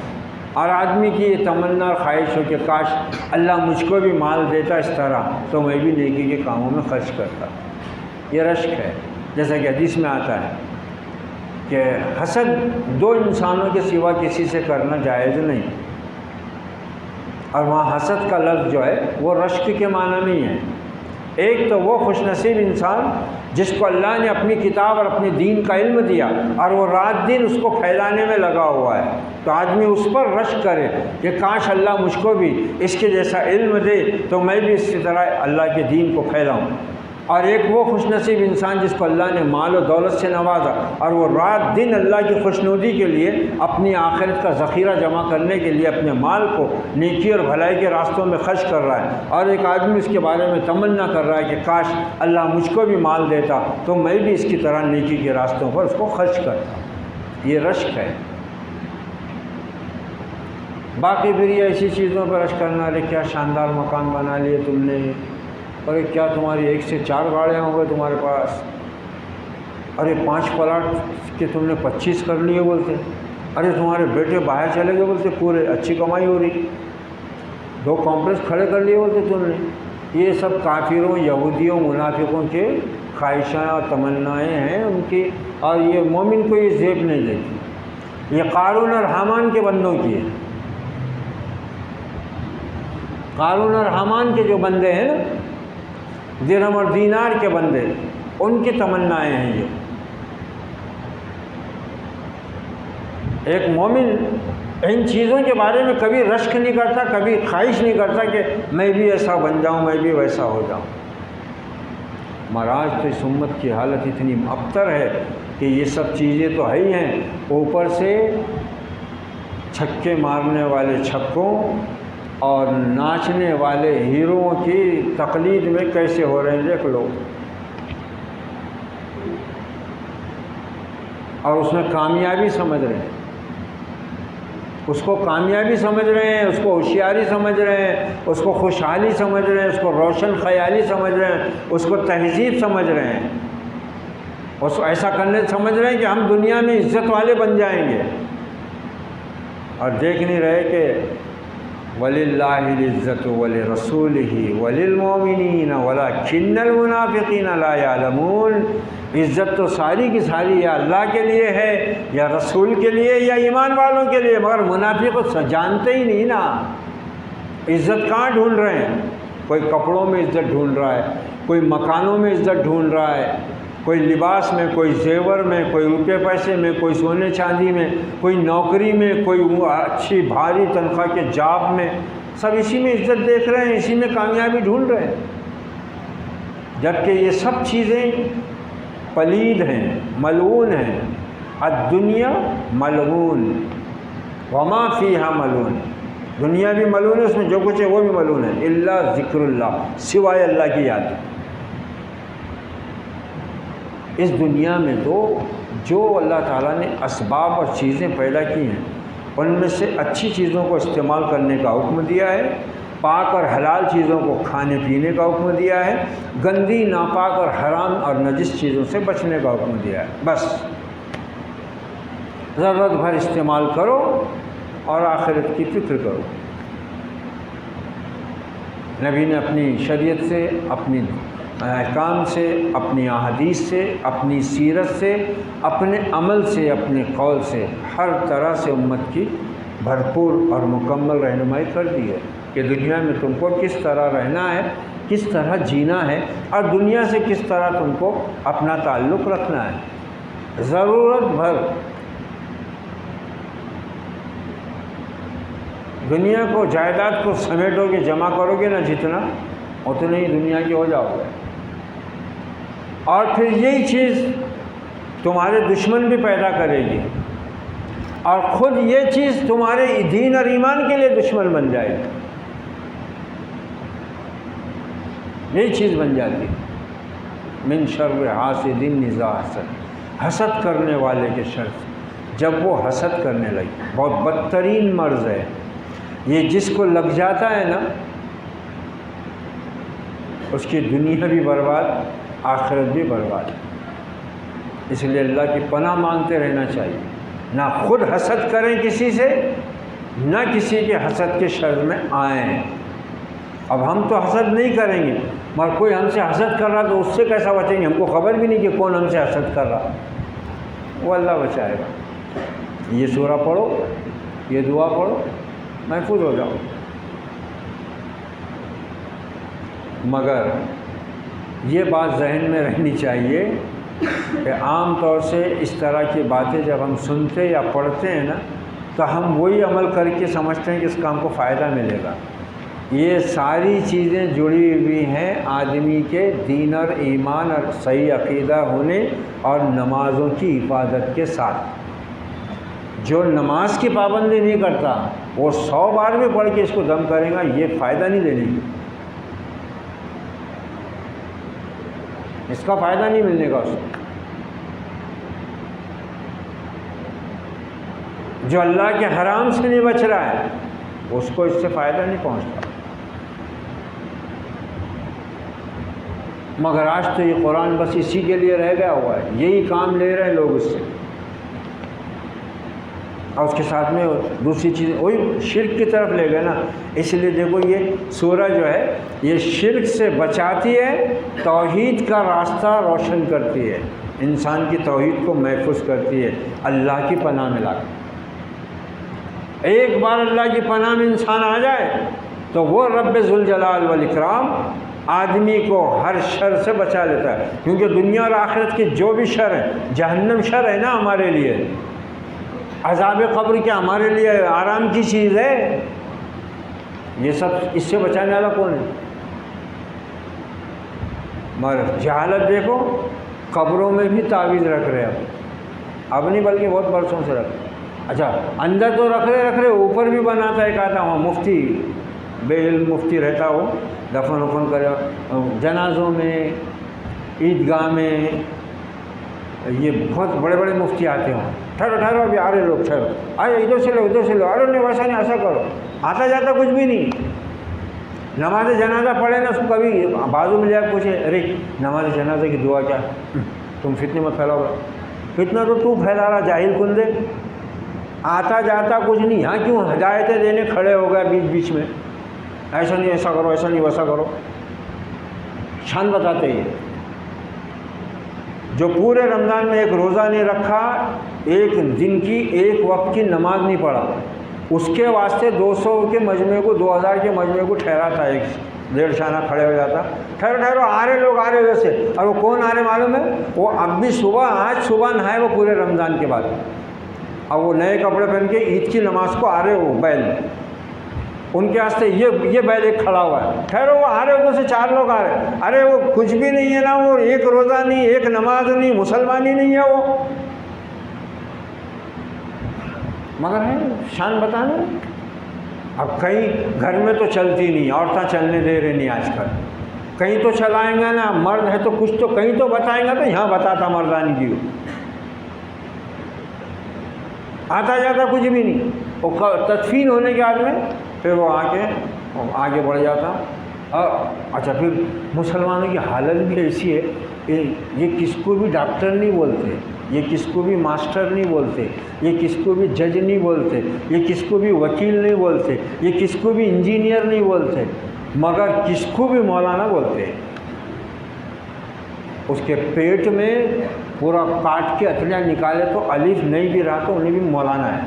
اور آدمی کی یہ تمنا اور خواہش ہو کہ کاش اللہ مجھ کو بھی مال دیتا اس طرح تو میں بھی نیکی کے کاموں میں خرچ کرتا. یہ رشک ہے. جیسا کہ حدیث میں آتا ہے کہ حسد دو انسانوں کے سوا کسی سے کرنا جائز نہیں. اور وہاں حسد کا لفظ جو ہے وہ رشک کے معنی نہیں ہے. ایک تو وہ خوش نصیب انسان جس کو اللہ نے اپنی کتاب اور اپنے دین کا علم دیا اور وہ رات دن اس کو پھیلانے میں لگا ہوا ہے، تو آدمی اس پر رشک کرے کہ کاش اللہ مجھ کو بھی اس کے جیسا علم دے تو میں بھی اسی طرح اللہ کے دین کو پھیلاؤں۔ اور ایک وہ خوش نصیب انسان جس کو اللہ نے مال و دولت سے نوازا اور وہ رات دن اللہ کی خوشنودی کے لیے اپنی آخرت کا ذخیرہ جمع کرنے کے لیے اپنے مال کو نیکی اور بھلائی کے راستوں میں خرچ کر رہا ہے، اور ایک آدمی اس کے بارے میں تمنا کر رہا ہے کہ کاش اللہ مجھ کو بھی مال دیتا تو میں بھی اس کی طرح نیکی کے راستوں پر اس کو خرچ کرتا۔ یہ رشک ہے۔ باقی پھر یہ ایسی چیزوں پر رشک کرنا، ارے کیا شاندار مکان بنا لیے تم نے، ارے کیا تمہاری 1 سے 4 گاڑیاں ہو گئے تمہارے پاس، ارے 5 پلاٹ کے تم نے 25 کر لیے بولتے، ارے تمہارے بیٹے باہر چلے گئے بولتے، پورے اچھی کمائی ہو رہی، 2 کمپلیکس کھڑے کر لیے بولتے تم نے۔ یہ سب کافروں، یہودیوں، منافقوں کے خواہشاں اور تمنائیں ہیں ان کی، اور یہ مومن کو یہ زیب نہیں دیتی۔ یہ قارون اور حامان کے بندوں کی ہے۔ قارون اور حامان کے جو بندے ہیں نا، درہم اور دینار کے بندے، ان کی تمنائیں ہیں یہ۔ ایک مومن ان چیزوں کے بارے میں کبھی رشک نہیں کرتا، کبھی خواہش نہیں کرتا کہ میں بھی ایسا بن جاؤں، میں بھی ویسا ہو جاؤں۔ مگر آج تو اس امت کی حالت اتنی ابتر ہے کہ یہ سب چیزیں تو ہے ہی ہیں، اوپر سے چھکے مارنے والے چھکوں اور ناچنے والے ہیروؤں کی تقلید میں کیسے ہو رہے ہیں دیکھ لو، اور اس میں کامیابی سمجھ رہے ہیں، اس کو کامیابی سمجھ رہے ہیں، اس کو ہوشیاری سمجھ رہے ہیں، اس کو خوشحالی سمجھ رہے ہیں، اس کو روشن خیالی سمجھ رہے ہیں، اس کو تہذیب سمجھ رہے ہیں، اس کو ایسا کرنے سمجھ رہے ہیں کہ ہم دنیا میں عزت والے بن جائیں گے، اور دیکھ نہیں رہے کہ وَلِلَّهِ الْعِزَّةُ وَلِرَسُولِهِ وَلِلْمُؤْمِنِينَ وَلَكِنَّ الْمُنَافِقِينَ لَا يَعْلَمُونَ۔ عزت تو ساری کی ساری یا اللہ کے لیے ہے، یا رسول کے لیے، یا ایمان والوں کے لیے، مگر منافق جانتے ہی نہیں نا۔ عزت کہاں ڈھونڈ رہے ہیں؟ کوئی کپڑوں میں عزت ڈھونڈ رہا ہے، کوئی مکانوں میں عزت ڈھونڈ رہا ہے، کوئی لباس میں، کوئی زیور میں، کوئی روپے پیسے میں، کوئی سونے چاندی میں، کوئی نوکری میں، کوئی اچھی بھاری تنخواہ کے جاب میں، سب اسی میں عزت دیکھ رہے ہیں، اسی میں کامیابی ڈھونڈ رہے ہیں، جبکہ یہ سب چیزیں پلید ہیں، ملعون ہیں۔ الدنیا ملعون وما فیہا ملعون، دنیا بھی ملعون ہے، اس میں جو کچھ ہے وہ بھی ملعون ہے، الا ذکر اللہ، سوائے اللہ کی یاد۔ اس دنیا میں تو جو اللہ تعالیٰ نے اسباب اور چیزیں پیدا کی ہیں ان میں سے اچھی چیزوں کو استعمال کرنے کا حکم دیا ہے، پاک اور حلال چیزوں کو کھانے پینے کا حکم دیا ہے، گندی، ناپاک اور حرام اور نجس چیزوں سے بچنے کا حکم دیا ہے۔ بس ضرورت بھر استعمال کرو اور آخرت کی فکر کرو۔ نبی نے اپنی شریعت سے، اپنی احکام سے، اپنی احادیث سے، اپنی سیرت سے، اپنے عمل سے، اپنے قول سے ہر طرح سے امت کی بھرپور اور مکمل رہنمائی کر دی ہے کہ دنیا میں تم کو کس طرح رہنا ہے، کس طرح جینا ہے، اور دنیا سے کس طرح تم کو اپنا تعلق رکھنا ہے۔ ضرورت بھر دنیا کو، جائیداد کو سمیٹو گے، جمع کرو گے نا جتنا، اتنے ہی دنیا کے ہو جاؤ گے، اور پھر یہی چیز تمہارے دشمن بھی پیدا کرے گی، اور خود یہ چیز تمہارے دین اور ایمان کے لیے دشمن بن جائے گی، یہی چیز بن جاتی۔ من شر حاسد اذا حسد، حسد کرنے والے کے شر سے جب وہ حسد کرنے لگے، بہت بدترین مرض ہے یہ، جس کو لگ جاتا ہے نا اس کی دنیا بھی برباد، آخرت بھی برباد۔ اس لیے اللہ کی پناہ مانگتے رہنا چاہیے، نہ خود حسد کریں کسی سے، نہ کسی کے حسد کے شر میں آئیں۔ اب ہم تو حسد نہیں کریں گے، مگر کوئی ہم سے حسد کر رہا تو اس سے کیسا بچیں گے؟ ہم کو خبر بھی نہیں کہ کون ہم سے حسد کر رہا، وہ اللہ بچائے گا۔ یہ سورہ پڑھو، یہ دعا پڑھو، محفوظ ہو جاؤ۔ مگر یہ بات ذہن میں رہنی چاہیے کہ عام طور سے اس طرح کی باتیں جب ہم سنتے یا پڑھتے ہیں نا تو ہم وہی عمل کر کے سمجھتے ہیں کہ اس کا ہم کو فائدہ ملے گا۔ یہ ساری چیزیں جڑی ہوئی ہیں آدمی کے دین اور ایمان اور صحیح عقیدہ ہونے اور نمازوں کی حفاظت کے ساتھ۔ جو نماز کی پابندی نہیں کرتا وہ 100 بار بھی پڑھ کے اس کو دم کرے گا، یہ فائدہ نہیں دینے گی، اس کا فائدہ نہیں ملنے گا اس کو۔ جو اللہ کے حرام سے نہیں بچ رہا ہے اس کو اس سے فائدہ نہیں پہنچتا۔ مگر آج تو یہ قرآن بس اسی کے لیے رہ گیا ہوا ہے، یہی کام لے رہے ہیں لوگ اس سے، اور اس کے ساتھ میں دوسری چیز وہی شرک کی طرف لے گئے نا۔ اس لیے دیکھو یہ سورہ جو ہے یہ شرک سے بچاتی ہے، توحید کا راستہ روشن کرتی ہے، انسان کی توحید کو محفوظ کرتی ہے اللہ کی پناہ میں لا کر۔ ایک بار اللہ کی پناہ میں انسان آ جائے تو وہ رب ذوالجلال والاکرام آدمی کو ہر شر سے بچا لیتا ہے، کیونکہ دنیا اور آخرت کی جو بھی شر ہے، جہنم شر ہے نا ہمارے لیے، عذاب قبر کیا ہمارے لیے آرام کی چیز ہے، یہ سب اس سے بچانے والا کون ہے؟ مگر جہالت دیکھو، قبروں میں بھی تعویذ رکھ رہے ہیں اب نہیں بلکہ بہت برسوں سے رکھ رہے۔ اچھا اندر تو رکھ رہے اوپر بھی بناتا ہے، کہتا وہاں مفتی بے علم مفتی رہتا وہ دفن وفن کرے جنازوں میں، عیدگاہ میں، یہ بہت بڑے بڑے مفتی آتے ہوں، ٹھہرو ٹھہرو ابھی آ رہے لوگ، ٹھہرو آئے ادھر سے لو ادھر سے لو، ارے نہیں ویسا نہیں ایسا کرو، آتا جاتا کچھ بھی نہیں۔ نماز جنازہ پڑھے نا اس کو کبھی بازو میں جا کے پوچھے، ارے نماز جنازہ کی دعا کیا؟ تم فتنے مت پھیلاؤ، فتنہ تو پھیلا رہا جاہل کندے، آتا جاتا کچھ نہیں، یہاں کیوں ہدایتیں دینے کھڑے ہو گئے بیچ بیچ میں، ایسا نہیں ایسا کرو، ایسا نہیں ویسا کرو، شان بتاتے ہیں۔ جو پورے رمضان میں ایک روزہ نہیں رکھا، ایک دن کی ایک وقت کی نماز نہیں پڑھا، اس کے واسطے 200 کے مجمعے کو 2000 کے مجمعے کو ٹھہراتا، ایک 1.5 شانہ کھڑے ہو جاتا، ٹھہرو ٹھہرو آ رہے لوگ آ رہے ویسے، اور وہ کون آ رہے معلوم ہے؟ وہ اب بھی آج صبح نہائے وہ پورے رمضان کے بعد، اور وہ نئے کپڑے پہن کے عید کی نماز کو آ رہے وہ بیل، ان کے واسطے یہ بیل ایک کھڑا ہوا ہے، ٹھہرو وہ آ رہے ادھر سے 4 لوگ آ رہے، ارے وہ کچھ بھی نہیں ہے نا، وہ ایک روزہ نہیں، ایک نماز نہیں، مسلمان ہی نہیں ہے وہ، مگر ہے شان بتانا۔ اب کہیں گھر میں تو چلتی نہیں، عورتیں چلنے دے رہی نہیں آج کل، کہیں تو چلائیں گا نا، مرد ہے تو کچھ تو کہیں تو بتائیں گا، تو یہاں بتاتا مردانی کی آتا جاتا کچھ بھی نہیں، وہ تدفین ہونے کے بعد میں پھر وہ آ کے آگے بڑھ جاتا۔ اچھا پھر مسلمانوں کی حالت بھی ایسی ہے کہ یہ کس کو بھی ڈاکٹر نہیں بولتے، یہ کس کو بھی ماسٹر نہیں بولتے، یہ کس کو بھی جج نہیں بولتے، یہ کس کو بھی وکیل نہیں بولتے، یہ کس کو بھی انجینئر نہیں بولتے، مگر کس کو بھی مولانا بولتے ہیں۔ اس کے پیٹ میں پورا کاٹ کے اتلیاں نکالے تو الف نہیں بھی رہا تو انہیں بھی مولانا ہے،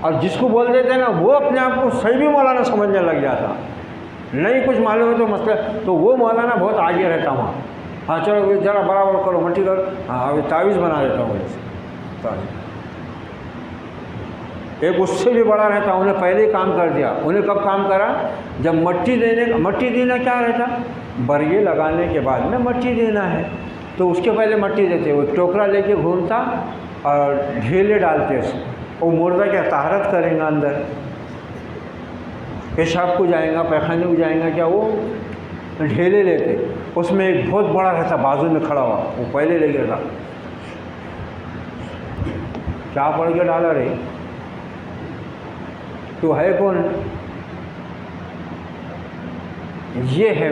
اور جس کو بول دیتے ہیں نا وہ اپنے آپ کو صحیح بھی مولانا سمجھنے لگ جاتا، نہیں کچھ معلوم ہے تو مسئلہ تو وہ مولانا بہت آگے رہتا وہاں، ہاں چلو ذرا برابر کرو مٹی کرو، ہاں تعویذ بنا دیتا ہوں تعویذ۔ ایک اس سے بھی بڑا رہتا، انہیں پہلے ہی کام کر دیا، انہیں کب کام کرا؟ جب مٹی دینا کیا رہتا؟ برگے لگانے کے بعد میں مٹی دینا ہے تو اس کے پہلے مٹی دیتے، وہ ٹوکرا لے کے گھومتا اور ڈھیلے ڈالتے اس وہ مردہ کیا طہارت کریں گا، اندر پیشاب کو جائیں گا، پیخانے کو جائیں گا، کیا وہ ڈھیلے لیتے، اس میں ایک بہت بڑا رہتا بازو میں کھڑا ہوا، وہ پہلے لے گیا تھا، کیا پڑھ کے ڈالا رہے تو ہے کون؟ یہ ہے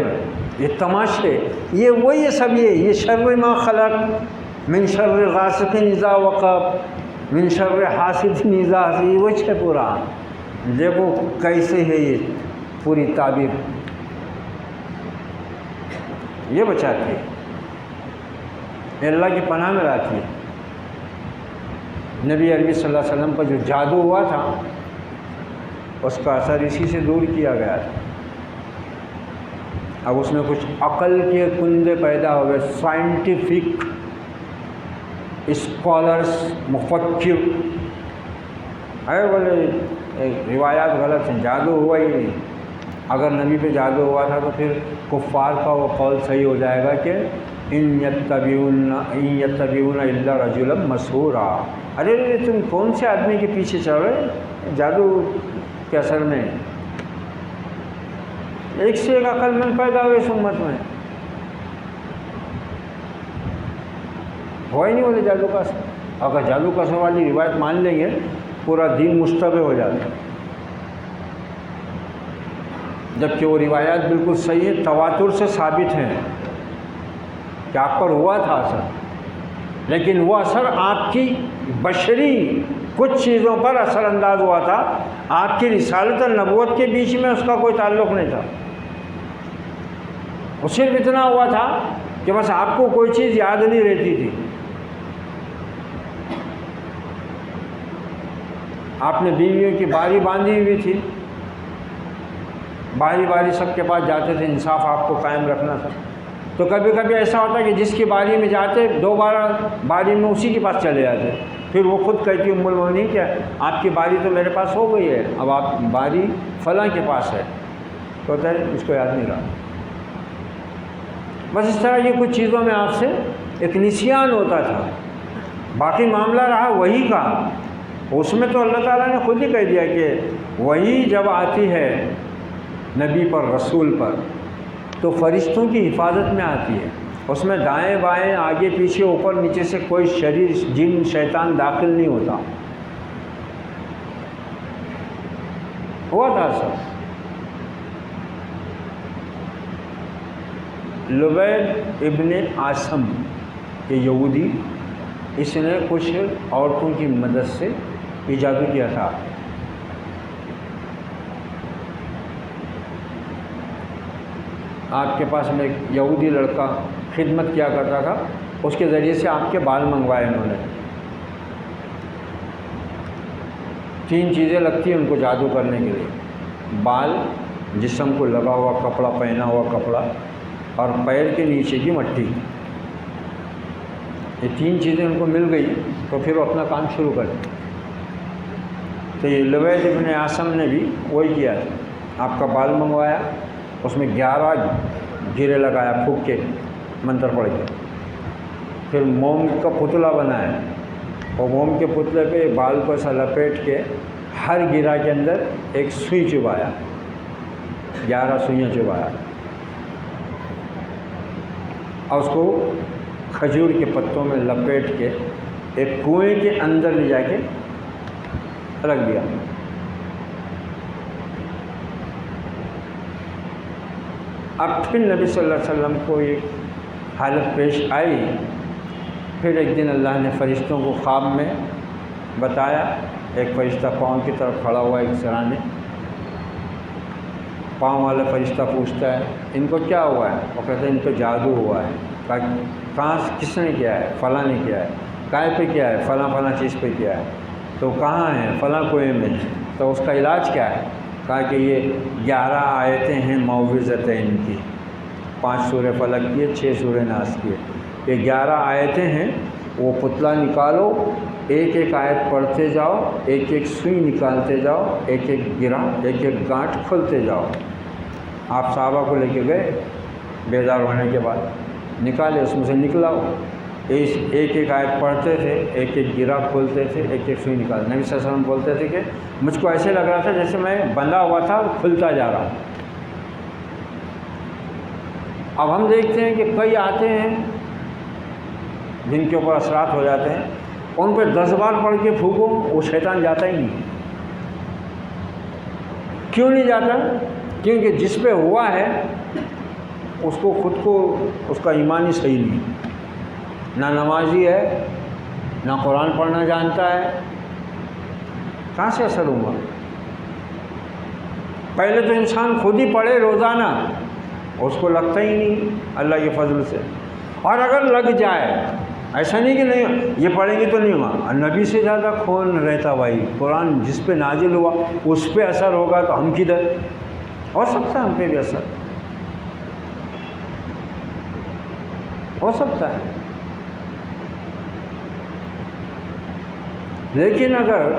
یہ تماشے، یہ وہی ہے سب، یہ شر ما خلق من شر غاسق اذا وقب من شر حاسد اذا حسد، وہ ہے پورا۔ دیکھو کیسے ہے یہ پوری تعبیر، یہ بچاتی ہے، یہ اللہ کی پناہ میں لاتی ہے۔ نبی عربی صلی اللہ علیہ وسلم پر جو جادو ہوا تھا اس کا اثر اسی سے دور کیا گیا تھا۔ اب اس میں کچھ عقل کے کندے پیدا ہوئے، سائنٹیفک اسکالرس، مفکر ہے، بولے روایات غلط ہیں، جادو ہوا ہی نہیں۔ اگر نبی پہ جادو ہوا تھا تو پھر کفار کا وہ قول صحیح ہو جائے گا کہ ان یتبعون الا رجلا مسحورا۔ ارے تم کون سے آدمی کے پیچھے چل رہے جادو کے اثر میں؟ ایک سے ایک عقل مند پیدا ہوئے اس امت میں، ہوا ہی نہیں بولے جادو کا اثر۔ اگر جادو کا اثر والی روایت مان لیں گے پورا دین مشتبہ ہو جاتا ہے، جبکہ وہ روایات بالکل صحیح ہے، تواتر سے ثابت ہیں کہ آپ پر ہوا تھا اثر، لیکن وہ اثر آپ کی بشری کچھ چیزوں پر اثر انداز ہوا تھا، آپ کی رسالت اور نبوت کے بیچ میں اس کا کوئی تعلق نہیں تھا۔ وہ صرف اتنا ہوا تھا کہ بس آپ کو کوئی چیز یاد نہیں رہتی تھی، آپ نے بیویوں کی باری باندھی ہوئی تھی، باری باری سب کے پاس جاتے تھے، انصاف آپ کو قائم رکھنا تھا۔ تو کبھی کبھی ایسا ہوتا کہ جس کی باری میں جاتے دوبارہ باری میں اسی کے پاس چلے جاتے، پھر وہ خود کہتی ام المؤمنین کہ آپ کی باری تو میرے پاس ہو گئی ہے، اب آپ باری فلاں کے پاس ہے، تو ہوتا ہے اس کو یاد نہیں رہا۔ بس اس طرح یہ کچھ چیزوں میں آپ سے ایک نسیان ہوتا تھا، باقی معاملہ رہا وہی کا۔ اس میں تو اللہ تعالیٰ نے خود ہی کہہ دیا کہ وہی جب آتی ہے نبی پر، رسول پر، تو فرشتوں کی حفاظت میں آتی ہے، اس میں دائیں بائیں آگے پیچھے اوپر نیچے سے کوئی شریر جن شیطان داخل نہیں ہوتا۔ ہوا تھا سب۔ لبید ابن عاصم یہ یہودی، اس نے کچھ عورتوں کی مدد سے یہ جادو کیا تھا۔ آپ کے پاس میں ایک یہودی لڑکا خدمت کیا کرتا تھا، اس کے ذریعے سے آپ کے بال منگوائے انہوں نے۔ 3 چیزیں لگتی ہیں ان کو جادو کرنے کے لیے: بال، جسم کو لگا ہوا کپڑا، پہنا ہوا کپڑا، اور پیر کے نیچے کی مٹی۔ یہ 3 چیزیں ان کو مل گئی تو پھر وہ اپنا کام شروع کر دیں۔ تو یہ لبید ابن عاصم نے بھی وہی کیا تھا، آپ کا بال منگوایا، اس میں 11 گرے لگایا پھونک کے، منتر پڑھ کے، پھر موم کا پتلا بنایا، اور موم کے پتلے پہ بال کو ایسا لپیٹ کے ہر گرہ کے اندر ایک سوئی چبایا، 11 سوئیاں چبایا، اور اس کو کھجور کے پتوں میں لپیٹ کے ایک کنویں کے اندر لے جا کے رکھ دیا۔ اب پھر نبی صلی اللہ علیہ وسلم کو یہ حالت پیش آئی، پھر ایک دن اللہ نے فرشتوں کو خواب میں بتایا، ایک فرشتہ پاؤں کی طرف کھڑا ہوا ایک سرانے، پاؤں والا فرشتہ پوچھتا ہے ان کو کیا ہوا ہے؟ وہ کہتے ہیں ان کو جادو ہوا ہے۔ کہاں کس نے کیا ہے؟ فلاں نے کیا ہے۔ کائے پہ کیا ہے؟ فلاں فلاں چیز پہ کیا ہے۔ تو کہاں ہے؟ فلاں کنویں میں۔ تو اس کا علاج کیا ہے؟ کہا کہ یہ 11 آیتیں ہیں معوذتین کی، 5 سورہ فلق کی، 6 سورہ ناس کی، یہ 11 آیتیں ہیں، وہ پتلا نکالو، ایک ایک آیت پڑھتے جاؤ، ایک ایک سوئی نکالتے جاؤ، ایک ایک گرہ، ایک ایک گانٹھ کھولتے جاؤ۔ آپ صحابہ کو لے کے گئے، بیدار ہونے کے بعد نکالے، اس میں سے نکلا ہو، ایک ایک آیت پڑھتے تھے، ایک ایک گرہ کھولتے تھے، ایک ایک سوئی نکالتے۔ نبی صلی اللہ علیہ وسلم بولتے تھے کہ مجھ کو ایسے لگ رہا تھا جیسے میں بندھا ہوا تھا، کھلتا جا رہا۔ اب ہم دیکھتے ہیں کہ کئی آتے ہیں جن کے اوپر اثرات ہو جاتے ہیں، ان پہ 10 بار پڑھ کے پھونکو، وہ شیطان جاتا ہی نہیں۔ کیوں نہیں جاتا؟ کیونکہ جس پہ ہوا ہے اس کو خود کو اس کا ایمان ہی صحیح نہیں، نہ نمازی ہے، نہ قرآن پڑھنا جانتا ہے، کہاں سے اثر ہوگا؟ پہلے تو انسان خود ہی پڑھے روزانہ، اس کو لگتا ہی نہیں اللہ کے فضل سے، اور اگر لگ جائے، ایسا نہیں کہ نہیں یہ پڑھیں گے تو نہیں ہوگا، نبی سے زیادہ کون رہتا بھائی؟ قرآن جس پہ نازل ہوا اس پہ اثر ہوگا تو ہم کدھر؟ ہو سکتا ہے ہم پہ بھی اثر، ہو سکتا ہے، لیکن اگر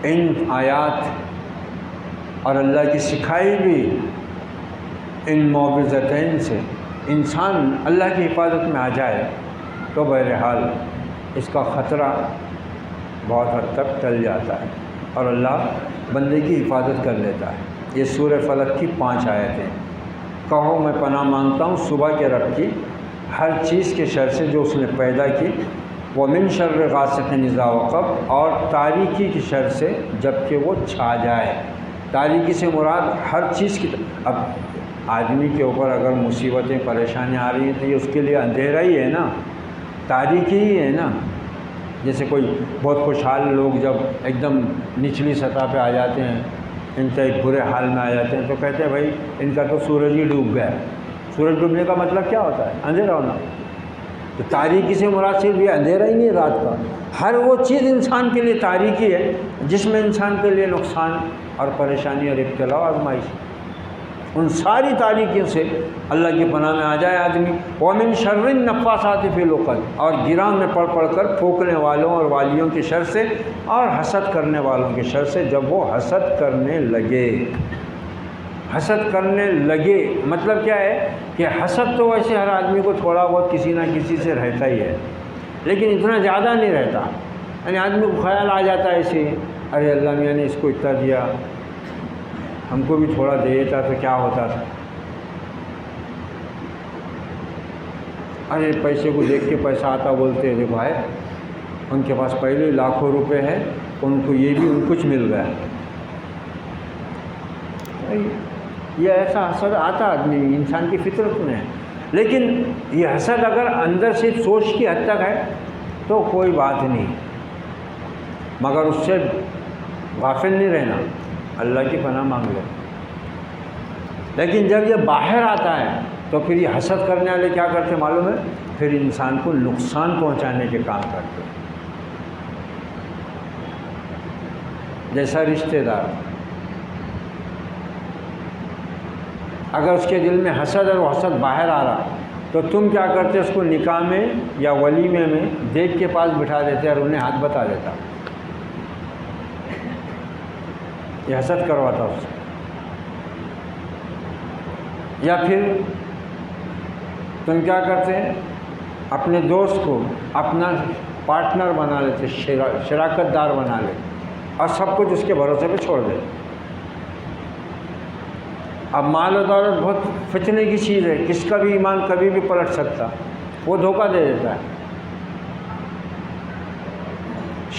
ان آیات اور اللہ کی سکھائی بھی ان معوذتین سے انسان اللہ کی حفاظت میں آ جائے تو بہرحال اس کا خطرہ بہت حد تک ٹل جاتا ہے اور اللہ بندے کی حفاظت کر لیتا ہے۔ یہ سورہ فلق کی 5 آیتیں۔ کہو میں پناہ مانگتا ہوں صبح کے رب کی ہر چیز کے شر سے جو اس نے پیدا کی، ومن شر غاسق اذا وقب، اور تاریکی کی شر سے جب کہ وہ چھا جائے۔ تاریکی سے مراد ہر چیز کی، اب آدمی کے اوپر اگر مصیبتیں پریشانیاں آ رہی ہیں تو یہ اس کے لیے اندھیرا ہی ہے نا، تاریکی ہی ہے نا۔ جیسے کوئی بہت خوشحال لوگ جب ایک دم نچلی سطح پہ آ جاتے ہیں، انتہائی برے حال میں آ جاتے ہیں، تو کہتے ہیں بھائی ان کا تو سورج ہی ڈوب گیا۔ سورج ڈوبنے کا مطلب کیا ہوتا ہے؟ اندھیرا ہونا۔ تو تاریکی سے مراد صرف یہ اندھیرا ہی نہیں ہے رات کا، ہر وہ چیز انسان کے لیے تاریکی ہے جس میں انسان کے لیے نقصان اور پریشانی اور ابتلا اور آزمائش، ان ساری تاریکیوں سے اللہ کی پناہ میں آ جائے آدمی۔ ومن شر النفاثات فی العقد، اور گراں میں پڑھ پڑھ کر پھونکنے والوں اور والیوں کے شر سے، اور حسد کرنے والوں کے شر سے جب وہ حسد کرنے لگے۔ حسد کرنے لگے مطلب کیا ہے کہ حسد تو ویسے ہر آدمی کو تھوڑا بہت کسی نہ کسی سے رہتا ہی ہے، لیکن اتنا زیادہ نہیں رہتا۔ یعنی آدمی کو خیال آ جاتا ہے ایسے، ارے اللہ میاں نے اس کو اتنا دیا، ہم کو بھی تھوڑا دے دیتا تو کیا ہوتا تھا۔ ارے پیسے کو دیکھ کے پیسہ آتا بولتے ہیں، دیکھو ہے ان کے پاس پہلے لاکھوں روپے ہیں، ان کو یہ بھی کچھ مل گیا۔ یہ ایسا حسد آتا آدمی انسان کی فطرت میں ہے، لیکن یہ حسد اگر اندر سے سوچ کی حد تک ہے تو کوئی بات نہیں، مگر اس سے غافل نہیں رہنا، اللہ کی پناہ مانگ لو۔ لیکن جب یہ باہر آتا ہے تو پھر یہ حسد کرنے والے کیا کرتے معلوم ہے؟ پھر انسان کو نقصان پہنچانے کے کام کرتے، جیسا رشتہ دار اگر اس کے دل میں حسد اور حسد باہر آ رہا تو تم کیا کرتے؟ اس کو نکاح میں یا ولیمے میں دیگ کے پاس بٹھا دیتے اور انہیں ہاتھ بتا دیتا، یہ حسد کرواتا اس سے۔ یا پھر تم کیا کرتے ہیں؟ اپنے دوست کو اپنا پارٹنر بنا لیتے، شراکت دار بنا لیتے اور سب کچھ اس کے بھروسے پہ چھوڑ دیتے۔ اب مال و دولت بہت فتنے کی چیز ہے، کس کا بھی ایمان کبھی بھی پلٹ سکتا، وہ دھوکہ دے دیتا ہے،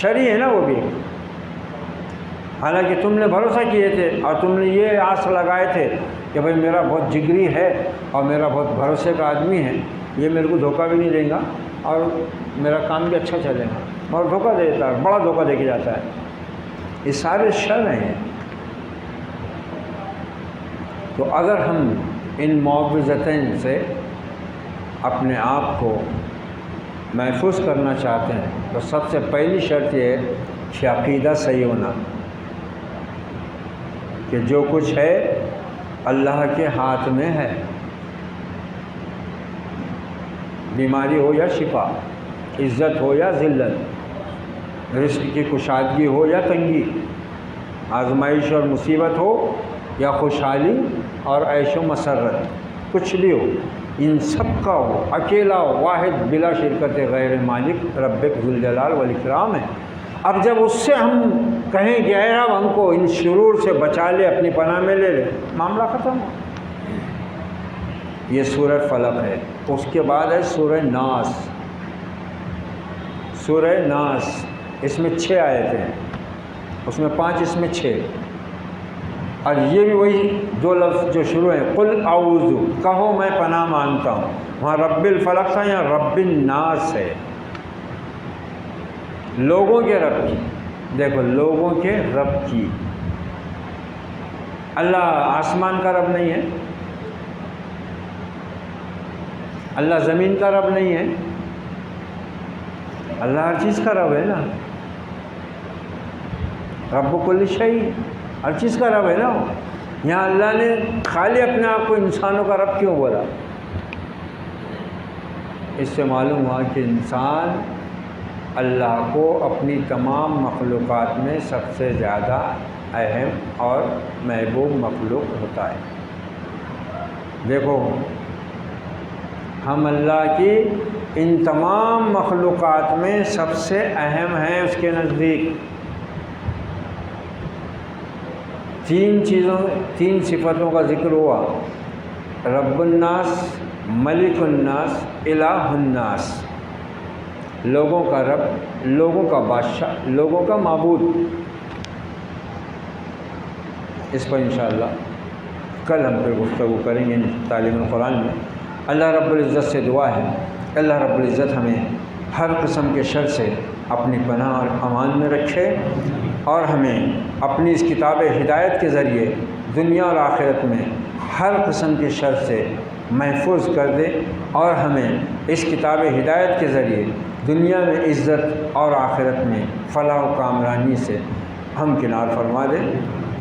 شرعی ہے نا وہ بھی۔ حالانکہ تم نے بھروسہ کیے تھے اور تم نے یہ آس لگائے تھے کہ بھائی میرا بہت جگری ہے اور میرا بہت بھروسے کا آدمی ہے، یہ میرے کو دھوکہ بھی نہیں دے گا اور میرا کام بھی اچھا چلے گا، اور دھوکہ دے دیتا ہے، بڑا دھوکہ دے کے جاتا ہے۔ یہ سارے شر ہیں۔ تو اگر ہم ان معوذتین سے اپنے آپ کو محفوظ کرنا چاہتے ہیں تو سب سے پہلی شرط یہ ہے کہ عقیدہ صحیح ہونا، کہ جو کچھ ہے اللہ کے ہاتھ میں ہے، بیماری ہو یا شفا، عزت ہو یا ذلت، رزق کی کشادگی ہو یا تنگی، آزمائش اور مصیبت ہو یا خوشحالی اور عیش و مسرت، کچھ بھی ہو، ان سب کا ہو اکیلا واحد بلا شرکت غیر مالک ربک ذوالجلال والاکرام ہے۔ اب جب اس سے ہم کہیں کہ اے رب ہم کو ان شرور سے بچا لے، اپنی پناہ میں لے لے، معاملہ ختم ہو۔ یہ سورہ فلق ہے۔ اس کے بعد ہے سورہ ناس۔ سورہ ناس اس میں 6 آیتیں ہیں، اس میں 5 اس میں 6، اور یہ بھی وہی 2 لفظ جو شروع ہیں، قل اعوذ، کہو میں پناہ مانگتا ہوں۔ وہاں رب الفلق تھا، یہاں رب الناس ہے، لوگوں کے رب کی۔ دیکھو لوگوں کے رب کی، اللہ آسمان کا رب نہیں ہے، اللہ زمین کا رب نہیں ہے، اللہ ہر چیز کا رب ہے نا، رب کل شیء، ہر چیز کا رب ہے نا۔ یہاں اللہ نے خالی اپنے آپ کو انسانوں کا رب کیوں بولا؟ اس سے معلوم ہوا کہ انسان اللہ کو اپنی تمام مخلوقات میں سب سے زیادہ اہم اور محبوب مخلوق ہوتا ہے۔ دیکھو، ہم اللہ کی ان تمام مخلوقات میں سب سے اہم ہیں اس کے نزدیک۔ تین صفتوں کا ذکر ہوا: رب الناس، ملک الناس، الہ الناس، لوگوں کا رب، لوگوں کا بادشاہ، لوگوں کا معبود۔ اس پر انشاءاللہ کل ہم پھر گفتگو کریں گے تعلیم القرآن میں۔ اللہ رب العزت سے دعا ہے، اللہ رب العزت ہمیں ہر قسم کے شر سے اپنی پناہ اور امان میں رکھے، اور ہمیں اپنی اس کتاب ہدایت کے ذریعے دنیا اور آخرت میں ہر قسم کے شر سے محفوظ کر دے، اور ہمیں اس کتاب ہدایت کے ذریعے دنیا میں عزت اور آخرت میں فلاح و کامرانی سے ہمکنار فرما دے۔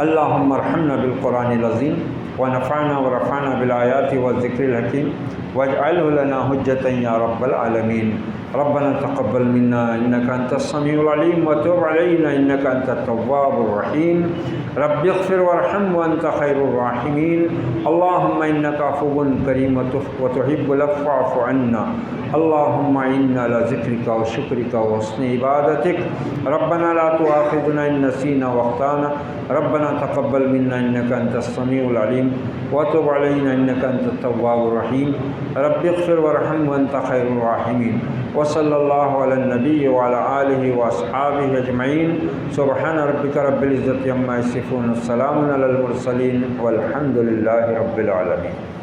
اللہم ارحمنا بالقرآن العظیم ونفعنا ورفعنا بالآیات والذکر الحکیم واجعلہ لنا حجتا یا رب العالمین۔ ربنا تقبل منا انك انت السميع العليم وتب علينا انك انت التواب الرحيم رب اغفر وارحم وانت خير الراحمين اللهم انك عفو كريم وتحب العفو فاعف عنا اللهم انا على ذكرك وشكرك وحسن عبادتك ربنا لا تؤاخذنا ان نسينا واخطانا ربنا تقبل منا انك انت السميع العليم وتب علينا انك انت التواب الرحيم رب اغفر وارحم وانت خير الراحمين وصلى الله على النبي وعلى آله وأصحابه أجمعين سبحان ربك رب العزة عما يصفون السلام على المرسلين والحمد لله رب العالمين۔